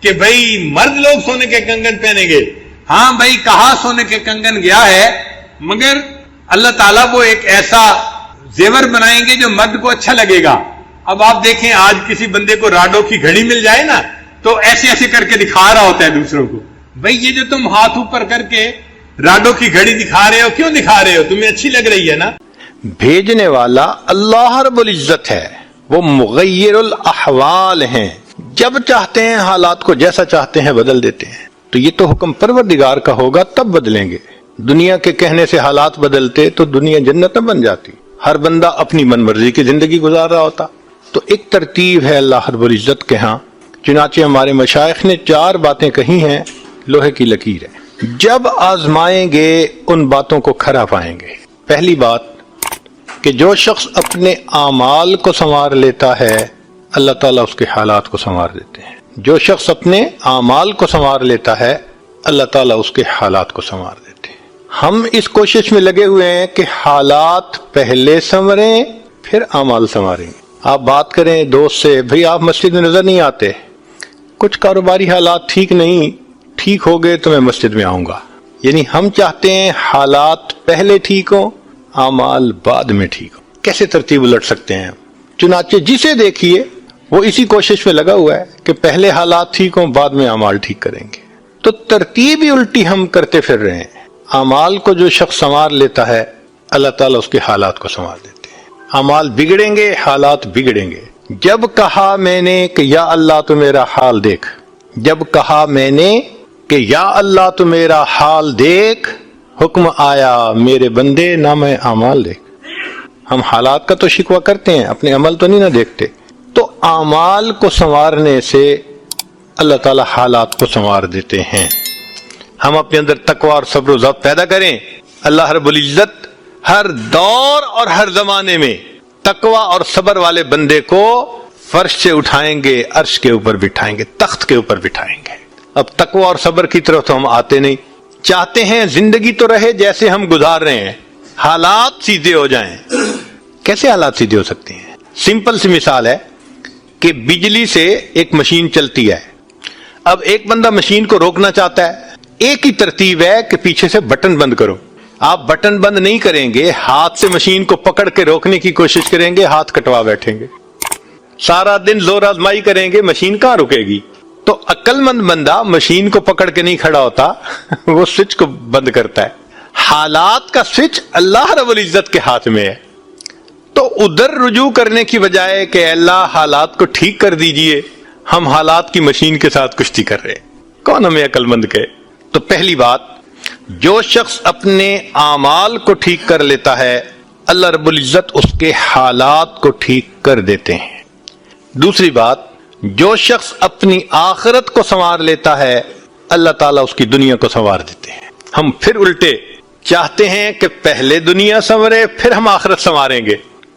کہ بھئی مرد لوگ سونے کے کنگن پہنیں گے۔ ہاں بھئی، کہاں سونے کے کنگن گیا ہے، مگر اللہ تعالیٰ وہ ایک ایسا زیور بنائیں گے جو مرد کو اچھا لگے گا۔ اب آپ دیکھیں آج کسی بندے کو راڈو کی گھڑی مل جائے نا تو ایسے ایسے کر کے دکھا رہا ہوتا ہے دوسروں کو، بھئی یہ جو تم ہاتھ اوپر کر کے راڈو کی گھڑی دکھا رہے ہو، کیوں دکھا رہے ہو؟ تمہیں اچھی لگ رہی ہے نا؟ بھیجنے والا اللہ رب العزت ہے، وہ مغیر الاحوال ہیں، جب چاہتے ہیں حالات کو جیسا چاہتے ہیں بدل دیتے ہیں۔ تو یہ تو حکم پروردگار کا ہوگا تب بدلیں گے، دنیا کے کہنے سے حالات بدلتے تو دنیا جنت نہ بن جاتی، ہر بندہ اپنی من مرضی کی زندگی گزار رہا ہوتا۔ تو ایک ترتیب ہے اللہ رب العزت کے ہاں، چنانچہ ہمارے مشائخ نے 4 باتیں کہی ہیں، لوہے کی لکیر ہے، جب آزمائیں گے ان باتوں کو کھرا پائیں گے۔ پہلی بات کہ جو شخص اپنے اعمال کو سنوار لیتا ہے اللہ تعالیٰ اس کے حالات کو سنوار دیتے ہیں، جو شخص اپنے اعمال کو سنوار لیتا ہے اللہ تعالیٰ اس کے حالات کو سنوار دیتے ہیں۔ ہم اس کوشش میں لگے ہوئے ہیں کہ حالات پہلے سنوریں پھر اعمال سنواریں گے۔ آپ بات کریں دوست سے، بھئی آپ مسجد میں نظر نہیں آتے، کچھ کاروباری حالات ٹھیک نہیں، ٹھیک ہو گئے تو میں مسجد میں آؤں گا، یعنی ہم چاہتے ہیں حالات پہلے ٹھیک ہوں اعمال بعد میں ٹھیک ہوں۔ کیسے ترتیب الٹ سکتے ہیں؟ چنانچہ جسے دیکھیے وہ اسی کوشش میں لگا ہوا ہے کہ پہلے حالات ٹھیک ہوں بعد میں اعمال ٹھیک کریں گے، تو ترتیب ہی الٹی ہم کرتے پھر رہے ہیں۔ اعمال کو جو شخص سنوار لیتا ہے اللہ تعالیٰ اس کے حالات کو سنوار دیتے ہیں۔ اعمال بگڑیں گے حالات بگڑیں گے۔ جب کہا میں نے کہ یا اللہ تو میرا حال دیکھ، جب کہا میں نے کہ یا اللہ تو میرا حال دیکھ، حکم آیا میرے بندے نام اعمال دیکھ۔ ہم حالات کا تو شکوہ کرتے ہیں، اپنے عمل تو نہیں نہ دیکھتے۔ تو اعمال کو سنوارنے سے اللہ تعالی حالات کو سنوار دیتے ہیں۔ ہم اپنے اندر تقوی اور صبر و ضبط پیدا کریں، اللہ رب العزت ہر دور اور ہر زمانے میں تقوی اور صبر والے بندے کو فرش سے اٹھائیں گے، عرش کے اوپر بٹھائیں گے، تخت کے اوپر بٹھائیں گے۔ اب تقوی اور صبر کی طرف تو ہم آتے نہیں، چاہتے ہیں زندگی تو رہے جیسے ہم گزار رہے ہیں، حالات سیدھے ہو جائیں۔ کیسے حالات سیدھے ہو سکتے ہیں؟ سمپل سی مثال ہے کہ بجلی سے ایک مشین چلتی ہے، اب ایک بندہ مشین کو روکنا چاہتا ہے، ایک ہی ترتیب ہے کہ پیچھے سے بٹن بند کرو۔ آپ بٹن بند نہیں کریں گے، ہاتھ سے مشین کو پکڑ کے روکنے کی کوشش کریں گے، ہاتھ کٹوا بیٹھیں گے، سارا دن زور آزمائی کریں گے، مشین کہاں رکے گی؟ تو عقل مند بندہ مشین کو پکڑ کے نہیں کھڑا ہوتا، وہ سوئچ کو بند کرتا ہے۔ حالات کا سوئچ اللہ رب العزت کے ہاتھ میں ہے، تو ادھر رجوع کرنے کی بجائے کہ اللہ حالات کو ٹھیک کر دیجئے، ہم حالات کی مشین کے ساتھ کشتی کر رہے ہیں۔ کون ہمیں عقل مند کہے؟ تو پہلی بات، جو شخص اپنے اعمال کو ٹھیک کر لیتا ہے اللہ رب العزت اس کے حالات کو ٹھیک کر دیتے ہیں۔ دوسری بات، جو شخص اپنی آخرت کو سنوار لیتا ہے اللہ تعالیٰ اس کی دنیا کو سنوار دیتے ہیں۔ ہم پھر الٹے چاہتے ہیں کہ پہلے دنیا سنورے پھر ہم آخرت سنواریں گے،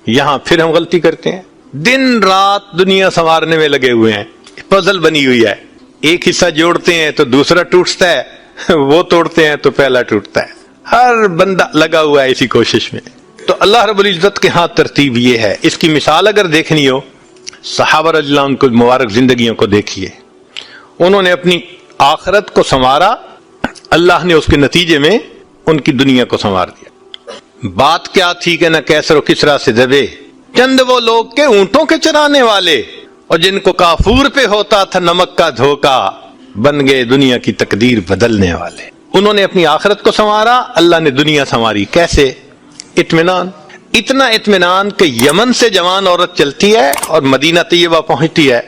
یہاں پھر ہم غلطی کرتے ہیں، دن رات دنیا سنوارنے میں لگے ہوئے ہیں، پزل بنی ہوئی ہے، ایک حصہ جوڑتے ہیں تو دوسرا ٹوٹتا ہے، وہ توڑتے ہیں تو پہلا ٹوٹتا ہے، ہر بندہ لگا ہوا ہے اسی کوشش میں۔ تو اللہ رب العزت کے ہاں ترتیب یہ ہے۔ اس کی مثال اگر دیکھنی ہو، صحابہ رضی اللہ عنہ کو مبارک زندگیوں کو دیکھیے، انہوں نے اپنی آخرت کو سنوارا، اللہ نے اس کے نتیجے میں ان کی دنیا کو سنوار دیا۔ بات کیا تھی کہ نہ کیسر و کسرا سے دبے چند وہ لوگ کے اونٹوں کے چرانے والے، اور جن کو کافور پہ ہوتا تھا نمک کا دھوکا، بن گئے دنیا کی تقدیر بدلنے والے۔ انہوں نے اپنی آخرت کو سنوارا، اللہ نے دنیا سنواری۔ کیسے؟ اطمینان، اتنا اطمینان کہ یمن سے جوان عورت چلتی ہے اور مدینہ طیبہ پہنچتی ہے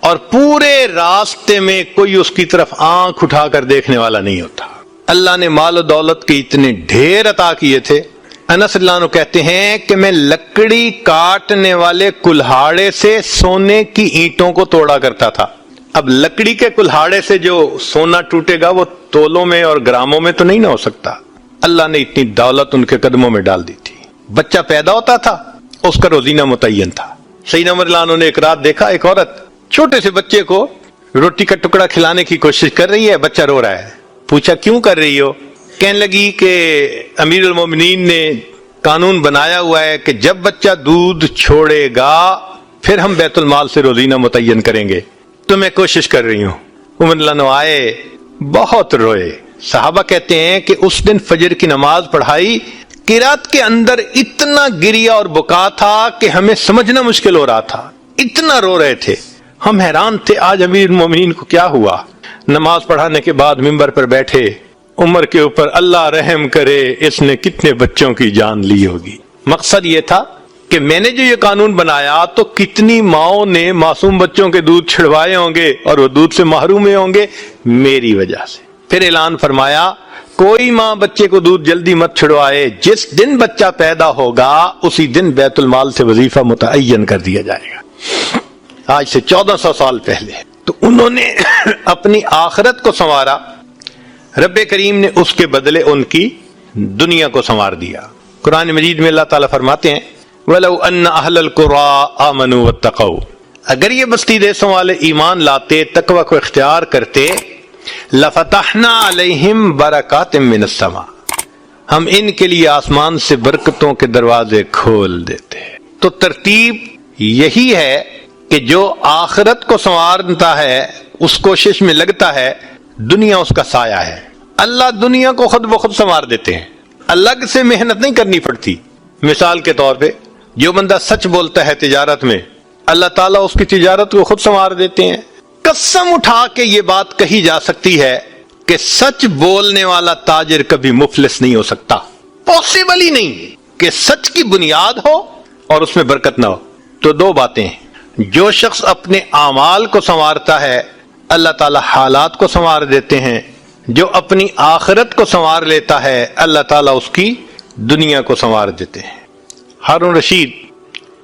اور پورے راستے میں کوئی اس کی طرف آنکھ اٹھا کر دیکھنے والا نہیں ہوتا۔ اللہ نے مال و دولت کے اتنے ڈھیر عطا کیے تھے۔ انس اللہ عنہ کہتے ہیں کہ میں لکڑی کاٹنے والے کلہاڑے سے سونے کی اینٹوں کو توڑا کرتا تھا۔ اب لکڑی کے کلہاڑے سے جو سونا ٹوٹے گا وہ تولوں میں اور گراموں میں تو نہیں نہ ہو سکتا۔ اللہ نے اتنی دولت ان کے قدموں میں ڈال دی تھی۔ بچہ پیدا ہوتا تھا، اس کا روزینہ متعین تھا۔ سیدنا عمر رضی اللہ عنہ نے ایک رات دیکھا ایک عورت چھوٹے سے بچے کو روٹی کا ٹکڑا کھلانے کی کوشش کر رہی ہے، بچہ رو رہا ہے۔ پوچھا کیوں کر رہی ہو؟ کہنے لگی کہ امیر المومنین نے قانون بنایا ہوا ہے کہ جب بچہ دودھ چھوڑے گا پھر ہم بیت المال سے روزینہ متعین کریں گے، تو میں کوشش کر رہی ہوں۔ عمر رضی اللہ عنہ آئے، بہت روئے۔ صحابہ کہتے ہیں کہ اس دن فجر کی نماز پڑھائی، قرات کے اندر اتنا گریا اور بکا تھا کہ ہمیں سمجھنا مشکل ہو رہا تھا، اتنا رو رہے تھے۔ ہم حیران تھے آج امیر المومنین کو کیا ہوا۔ نماز پڑھانے کے بعد ممبر پر بیٹھے، عمر کے اوپر اللہ رحم کرے اس نے کتنے بچوں کی جان لی ہوگی۔ مقصد یہ تھا کہ میں نے جو یہ قانون بنایا تو کتنی ماؤں نے معصوم بچوں کے دودھ چھڑوائے ہوں گے اور وہ دودھ سے محروم ہوں گے میری وجہ سے۔ پھر اعلان فرمایا کوئی ماں بچے کو دودھ جلدی مت چھڑوائے، جس دن بچہ پیدا ہوگا اسی دن بیت المال سے وظیفہ متعین کر دیا جائے گا۔ آج سے 1400 سال پہلے تو انہوں نے اپنی آخرت کو سنوارا، رب کریم نے اس کے بدلے ان کی دنیا کو سنوار دیا۔ قرآن مجید میں اللہ تعالیٰ فرماتے ہیں وَلَوْ أَنَّ أَهْلَ الْقُرَىٰ آمَنُوا وَاتَّقَوْا، اگر یہ بستی دیسوں والے ایمان لاتے، تقوی کو اختیار کرتے، لَفَتَحْنَا عَلَيْهِمْ بَرَكَاتٍ مِّنَ السَّمَاءِ، ہم ان کے لیے آسمان سے برکتوں کے دروازے کھول دیتے۔ تو ترتیب یہی ہے کہ جو آخرت کو سنوارتا ہے، اس کوشش میں لگتا ہے، دنیا اس کا سایہ ہے۔ اللہ دنیا کو خود بخود سنوار دیتے ہیں، الگ سے محنت نہیں کرنی پڑتی۔ مثال کے طور پہ جو بندہ سچ بولتا ہے تجارت میں، اللہ تعالیٰ اس کی تجارت کو خود سنوار دیتے ہیں۔ قسم اٹھا کے یہ بات کہی جا سکتی ہے کہ سچ بولنے والا تاجر کبھی مفلس نہیں ہو سکتا، پاسبل ہی نہیں کہ سچ کی بنیاد ہو اور اس میں برکت نہ ہو۔ تو دو باتیں ہیں، جو شخص اپنے اعمال کو سنوارتا ہے اللہ تعالیٰ حالات کو سنوار دیتے ہیں، جو اپنی آخرت کو سنوار لیتا ہے اللہ تعالیٰ اس کی دنیا کو سنوار دیتے ہیں۔ ہارون رشید